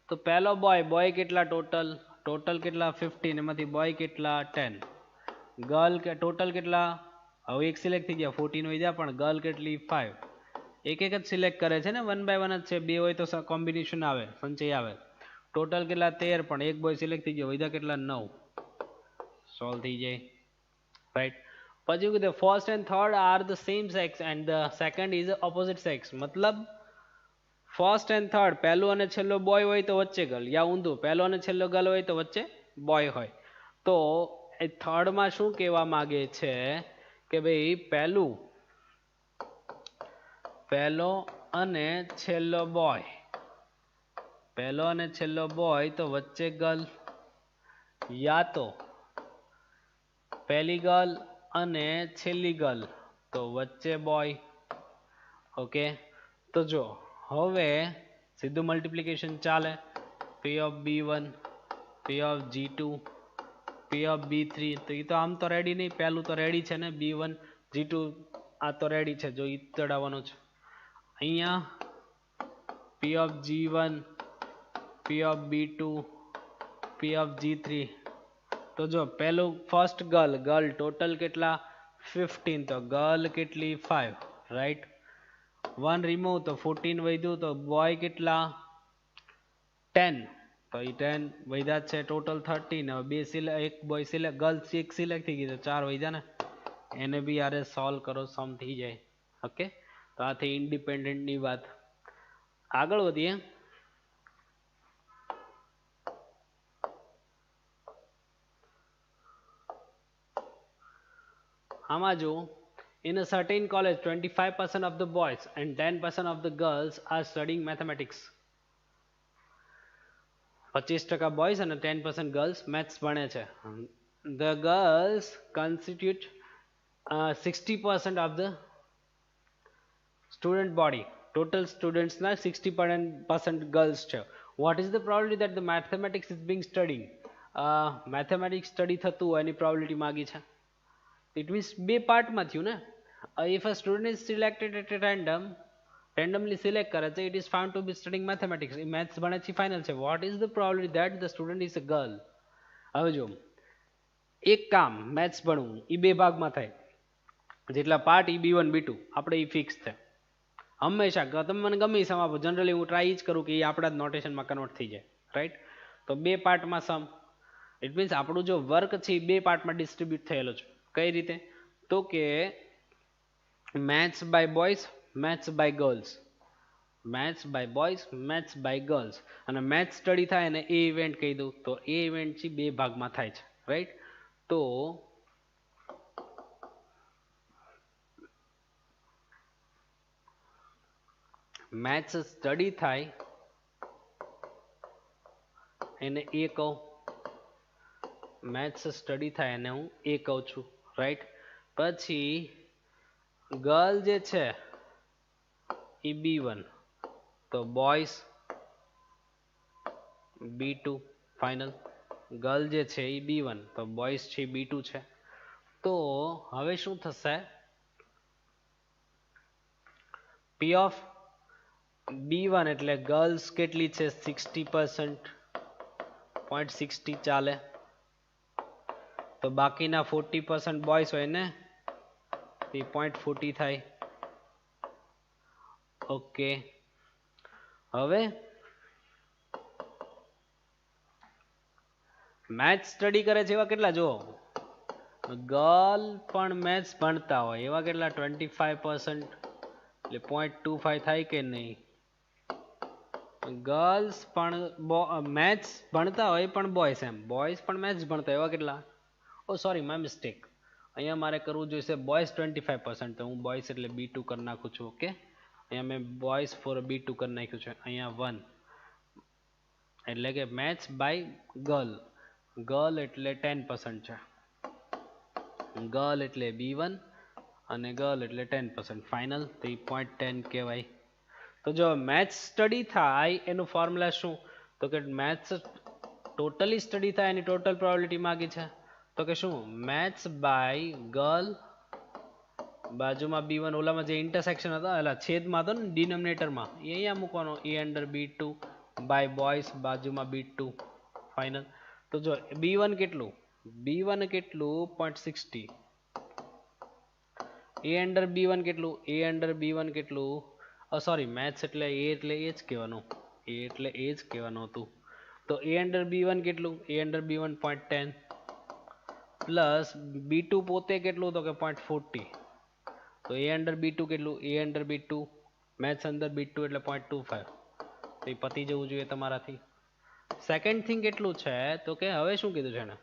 તો પહેલો બોય કેટલા ટોટલ કેટલા 15, એમાંથી બોય કેટલા 10, ગર્લ કે ટોટલ કેટલા, હવે એક સિલેક્ટ થઈ ગયા 14 હોય ગયા, પણ ગર્લ કેટલી 5. એક જ સિલેક્ટ કરે છે ને, 1 by 1 જ છે, 2 હોય તો કોમ્બિનેશન આવે, સંચય આવે. ટોટલ કેટલા 13, પણ એક બોય સિલેક્ટ થઈ ગયો, વધ્યા કેટલા 9. સોલ્વ થઈ જાય, રાઈટ. પછી કીધું first and third are the same sex and the second is opposite sex. મતલબ ફર્સ્ટ એન્ડ થર્ડ, પહેલું અને છેલ્લો બોય હોય તો વચ્ચે ગર્લ, યા ઊંધું પહેલો અને છેલ્લો ગર્લ હોય તો વચ્ચે બોય હોય. તો એ થર્ડમાં શું કહેવા માંગે છે કે ભાઈ પહેલો અને છેલ્લો બોય, પહેલો અને છેલ્લો બોય તો વચ્ચે ગર્લ, યા તો પહેલી ગર્લ અને છેલ્લી ગર્લ તો વચ્ચે બોય. ઓકે, તો જો હવે સીધું મલ્ટિપ્લિકેશન ચાલે. P of B1, P of G2, P of B3. તો એ તો આમ તો રેડી નહીં, પહેલું તો રેડી છે ને, B1 G2 આ તો રેડી છે, જો ઈ ચડાવવાનું છે. અહીંયા P of G1, P of B2, P of G3. તો જો પહેલું ફર્સ્ટ ગર્લ ટોટલ કેટલા 15, તો ગર્લ કેટલી 5, રાઈટ. 1 રિમૂવ તો 14 વધ્યું, તો બોય કેટલા 10, તો એ 10 વધ્યા છે, ટોટલ 13. હવે એક બોય સિલેક્ટ, ગર્લ્સ એક સિલેક્ટ થઈ ગઈ તો 4 વધ્યા ને, એને બી યારે સોલ્વ કરો, સમ થઈ જાય. ઓકે, તો આ થઈ ઇન્ડિપેન્ડન્ટની વાત. આગળ વધીએ. આમાં જો in a certain college 25% of the boys and 10% of the girls are studying mathematics. 25% boys and 10% girls maths ભણે છે. The girls constitute 60% of the student body. Total students ના 60% girls છે. What is the probability that the mathematics is being studied? Mathematics study થતું હોય એની probability માગી છે. It means બે પાર્ટમાં થયું ને. If a student is selected at a randomly select કરે છે, it is found to be studying mathematics. A maths ભણે છે ફાઇનલ છે. What is the probability that the student is a girl? હવે જો એક કામ મેથ્સ ભણવું એ બે ભાગમાં થાય, જેટલા પાર્ટ એ B1 B2 આપણે એ ફિક્સ છે હંમેશા. તમે મને ગમે સમ આપો, જનરલી હું ટ્રાય જ કરું કે એ આપણા જ નોટેશનમાં કન્વર્ટ થઈ જાય, રાઈટ. તો બે પાર્ટમાં સમ, ઇટ મીન્સ આપણું જો વર્ક છે એ બે પાર્ટમાં ડિસ્ટ્રીબ્યુટ થયેલો છે. કઈ રીતે? તો કે maths by boys, maths by girls, maths by boys, maths by girls, અને મેથ્સ સ્ટડી થાય અને એ ઇવેન્ટ કહી દઉં તો એ ઇવેન્ટ છે બે ભાગમાં થાય છે, રાઈટ. તો મેથ્સ સ્ટડી થાય એને એ કહું, મેથ્સ સ્ટડી થાય એને હું એ કહું છું, રાઈટ. પછી ગર્લ જે છે એ B1, તો બોયઝ B2, ફાઇનલ. ગર્લ જે છે એ B1, તો બોયઝ છે B2 છે. તો હવે શું થશે, P ઓફ B1 એટલે ગર્લ્સ કેટલી છે 60%, 0.60 ચાલે. તો બાકીના 40% બોયઝ હોય ને એ 0.40 થાય. ઓકે, હવે મેથ્સ સ્ટડી કરે છે એવા કેટલા, જો ગર્લ પણ મેથ્સ ભણતા હોય એવા કેટલા 25%, એટલે 0.25 થાય કે નહીં. ગર્લ્સ પણ મેથ્સ ભણતા હોય પણ બોયઝ, એમ બોયઝ પણ મેથ્સ ભણતા હોય એવા કેટલા, ઓ સોરી માય મિસ્ટેક, અહીંયા મારે કરવું જોઈશે બોયઝ 25%, તો હું બોયઝ એટલે B2 કરી નાખું છું. ઓકે, અહીંયા મેં બોયઝ ફોર B2 કરી નાખ્યું છે. અહીંયા 1 એટલે કે મેથ્સ બાય ગર્લ, ગર્લ એટલે 10% છે, ગર્લ એટલે B1 અને ગર્લ એટલે 10%, ફાઇનલ. તો એ 0.10 કહેવાય. તો જો મેથ્સ સ્ટડી થાય એનું ફોર્મ્યુલા શું, તો કે મેથ્સ ટોટલી સ્ટડી થાય એની ટોટલ પ્રોબેબિલિટી માગી છે, તો કે શું મેથ્સ બાય ગર્લ, બાજુમાં B1, ઓલામાં જે ઇન્ટરસેક્શન હતા એટલે છેદમાં હતો ને ડિનોમિનેટરમાં એ અહીંયા મૂકવાનો, A under B2 by boys બાજુમાં B2, ફાઇનલ. તો જો B1 કેટલું, B1 કેટલું 0.60, A અંડર B1 કેટલું, A અંડર B1 કેટલું, સોરી મેથ્સ એટલે A એટલે એ જ કહેવાનું, A એટલે એ જ કહેવાનું હતું. તો A અંડર B1 કેટલું, A under B1 0.10 plus B2 પોતે કેટલું, તો કે 0.40, તો A અંડર B2 કેટલું, A અંડર B2 મેથ્સ અંદર B2 એટલે 0.25, તો એ પતી જવું જોઈએ તમારાથી. સેકન્ડ થિંગ કેટલું છે, તો કે હવે શું કીધું છે ને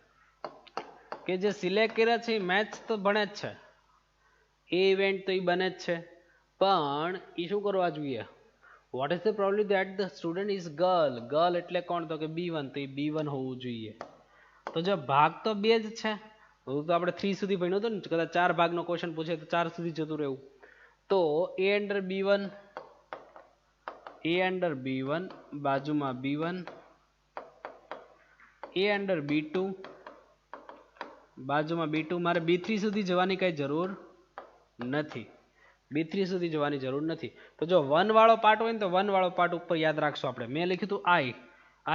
કે જે સિલેક્ટ કર્યા છે એ મેથ્સ તો ભણે જ છે, એ ઇવેન્ટ તો એ બને જ છે, પણ એ શું કરવા જોઈએ, what is the probability that the student is girl, girl એટલે કોણ, તો કે B1, તો એ B1 હોવું જોઈએ. તો જો ભાગ તો બે જ છે, તો આપણે 3 સુધી ભણ્યું હતું ને, કદાચ 4 ભાગનો ક્વેશ્ચન પૂછે તો 4 સુધી જતું રહેવું. તો A under B1, A under B1 બાજુમાં B1, A અંડર B2 બાજુમાં B2, મારે B3 સુધી જવાની કઈ જરૂર નથી, B3 સુધી જવાની જરૂર નથી. તો જો 1 વાળો પાર્ટ હોય ને તો 1 વાળો પાર્ટ ઉપર યાદ રાખશું આપણે, મેં લખ્યું હતું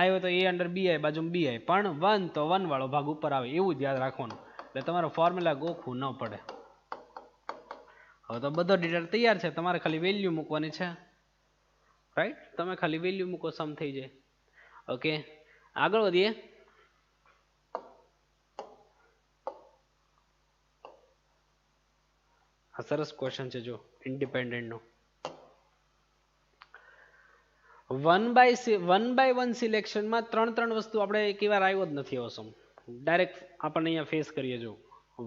I હોય તો A અંડર BI બાજુમાં BI, પણ 1 તો 1 વાળો ભાગ ઉપર આવે એવું જ યાદ રાખવાનું, એટલે તમારો ફોર્મ્યુલા ગોખવું ન પડે. હવે તો બધો ડિટેલ તૈયાર છે, તમારે ખાલી વેલ્યુ મૂકવાની છે, રાઈટ. તમે ખાલી વેલ્યુ મૂકો, સમ થઈ જાય. ઓકે, આગળ વધીએ. આ સરસ ક્વેશ્ચન છે જો ઇન્ડિપેન્ડન્ટ નો. 1/1 સિલેક્શનમાં 3 વસ્તુ આપણે એક વાર આવ્યો જ નથી ઓસમ, ડાયરેક્ટ આપણને અહીંયા ફેસ કરીએ. જો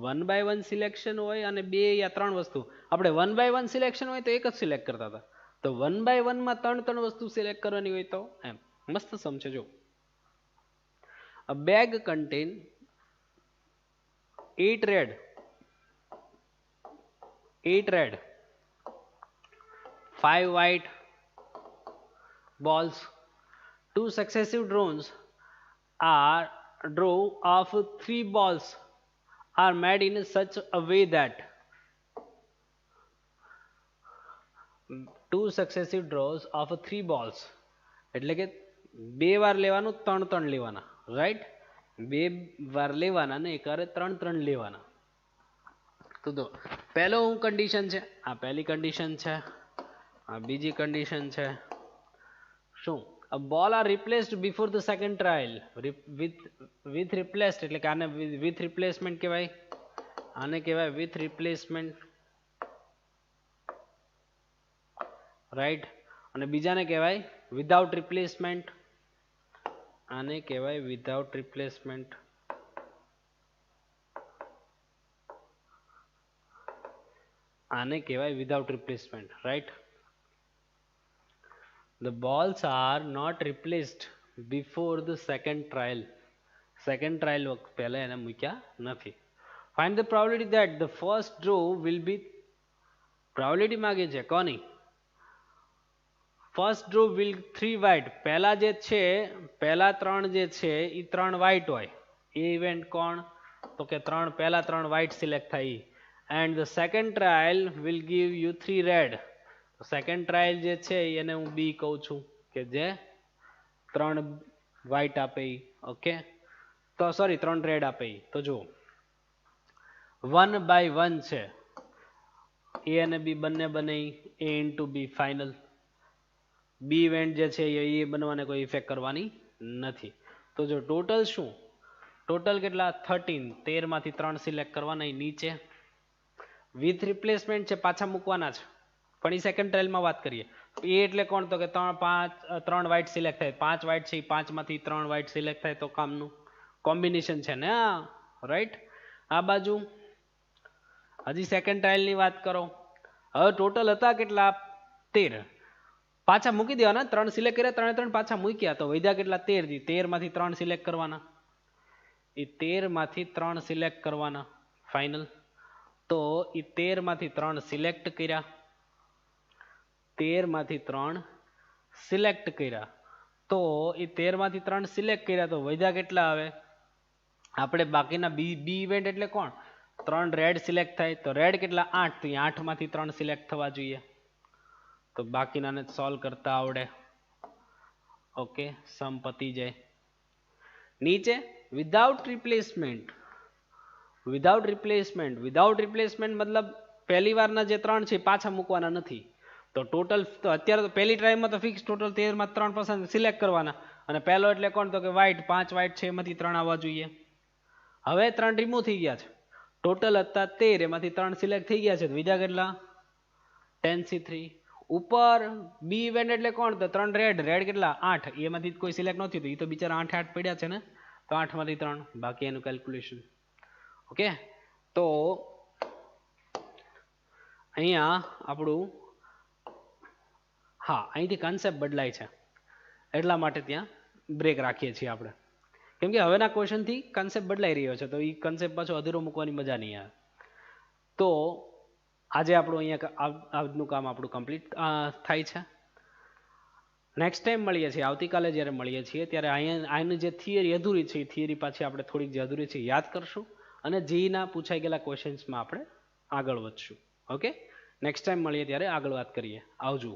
1/1 સિલેક્શન હોય અને 2 યા 3 વસ્તુ, આપણે 1/1 સિલેક્શન હોય તો એક જ સિલેક્ટ કરતા હતા, તો 1/1 માં 3 વસ્તુ સિલેક્ટ કરવાની હોય તો એમ મસ્ત સમજે. જો a bag contain 8 red 5 white balls, 2 successive draws of 3 balls are made in such a way that 2 successive draws of 3 balls, એટલે કે 2 વાર લેવાનું 3 લેવાના, રાઈટ. 2 વાર લેવાના ને એકવારે 3 લેવાના. તો જો પહેલો હું કન્ડિશન છે, આ પહેલી કન્ડિશન છે, આ બીજી કન્ડિશન છે. શું a ball are replaced before the second trial with replaced, એટલે કે આને with replacement કહેવાય, આને કહેવાય with replacement. રાઈટ. અને બીજાને કહેવાય વિધાઉટ રિપ્લેસમેન્ટ. આને કહેવાય વિધાઉટ રિપ્લેસમેન્ટ. આને કહેવાય without replacement, right. The balls are not replaced before the second trial. Second trial પહેલા એને મૂક્યા નથી. Find the probability that the first draw will be. Probability માગે છે કોની? First draw will 3 white. પહેલા જે છે પહેલા 3 જે છે એ 3 white હોય. એ ઇવેન્ટ કોણ? તો કે પહેલા 3 white સિલેક્ટ થાય. And the second trial will give you 3 red. Second trial જે છે એને હું બી કહું છું કે જે 3 white આપે. ઓકે, તો સોરી 3 રેડ આપે. તો જુઓ 1/1 છે. એ અને બી બંને બને એ ઇન્ટુ બી ફાઇનલ. બી ઇવેન્ટ જે છે એ બનવાને કોઈ ઇફેક્ટ કરવાની નથી. તો જો ટોટલ શું? ટોટલ કેટલા? 13. 13 માંથી 3 સિલેક્ટ કરવાના નીચે. વિથ રિપ્લેસમેન્ટ છે, પાછા મૂકવાના છે. પણ એ સેકન્ડ ટ્રાયલમાં વાત કરીએ. એ એટલે કોણ? તો કે 3 વ્હાઇટ સિલેક્ટ થાય. 5 વ્હાઇટ છે, 5 માંથી 3 વ્હાઇટ સિલેક્ટ થાય તો કામનું કોમ્બિનેશન છે ને, રાઈટ. આ બાજુ હજી સેકન્ડ ટ્રાયલની વાત કરો. હવે ટોટલ હતા કેટલા? 13. પાછા મૂકી દેવાના. 3 સિલેક્ટ કર્યા, 3 પાછા મૂક્યા તો વધ્યા કેટલા? 13. 13 માંથી 3 સિલેક્ટ કરવાના. એ 13 માંથી 3 સિલેક્ટ કરવાના ફાઇનલ. તો એ 13 માંથી 3 સિલેક્ટ કર્યા. 13 માંથી 3 સિલેક્ટ કર્યા તો એ 13 માંથી 3 સિલેક્ટ કર્યા તો વધ્યા કેટલા? હવે આપણે બાકીના બી ઇવેન્ટ એટલે કોણ? 3 રેડ સિલેક્ટ થાય તો રેડ કેટલા? 8. તો 8 માંથી 3 સિલેક્ટ થવા જોઈએ. તો બાકીનાને સોલ્વ કરતા આવડે. ઓકે, સમ પતી જાય. નીચે without replacement. Without replacement. Without replacement મતલબ પહેલી વારના જે 3 છે પાછા મૂકવાના નથી. તો ટોટલ તો અત્યારે તો પહેલી ટ્રાયમાં તો ફિક્સ ટોટલ 13 માં 3% સિલેક્ટ કરવાના. અને પહેલો એટલે કોણ? તો કે વ્હાઇટ. 5 વ્હાઇટ છે એમાંથી 3 આવવા જોઈએ. હવે 3 રિમૂવ થઈ ગયા છે. ટોટલ હતા 13, એમાંથી 3 સિલેક્ટ થઈ ગયા છે. બીજા કેટલા? 10C3. ઉપર બી ઇવેન્ટ એટલે કોણ? તો 3 રેડ. રેડ કેટલા? 8. એમાંથી કોઈ સિલેક્ટ નથી થયું. એ તો બિચારા 8 પડ્યા છે ને. તો 8 માંથી 3 બાકી એનું કેલ્ક્યુલેશન. ઓકે, તો અહીંયા આપણું અહીંથી કન્સેપ્ટ બદલાય છે એટલા માટે ત્યાં બ્રેક રાખીએ છીએ આપણે. કેમ કે હવેના ક્વેશ્ચનથી કન્સેપ્ટ બદલાઈ રહ્યો છે તો એ કન્સેપ્ટ પાછો અધૂરો મૂકવાની મજા નહીં આવે. તો આજે આપણું અહીંયા આજનું કામ આપણું કમ્પ્લીટ થાય છે. નેક્સ્ટ ટાઈમ મળીએ છીએ. આવતીકાલે જ્યારે મળીએ છીએ ત્યારે આની જે થિયરી અધૂરી છે એ થિયરી પાછી આપણે થોડીક જે અધૂરી છે યાદ કરશું અને જેના પૂછાઈ ગયેલા ક્વેશ્ચન્સમાં આપણે આગળ વધશું. ઓકે, નેક્સ્ટ ટાઈમ મળીએ ત્યારે આગળ વાત કરીએ. આવજો.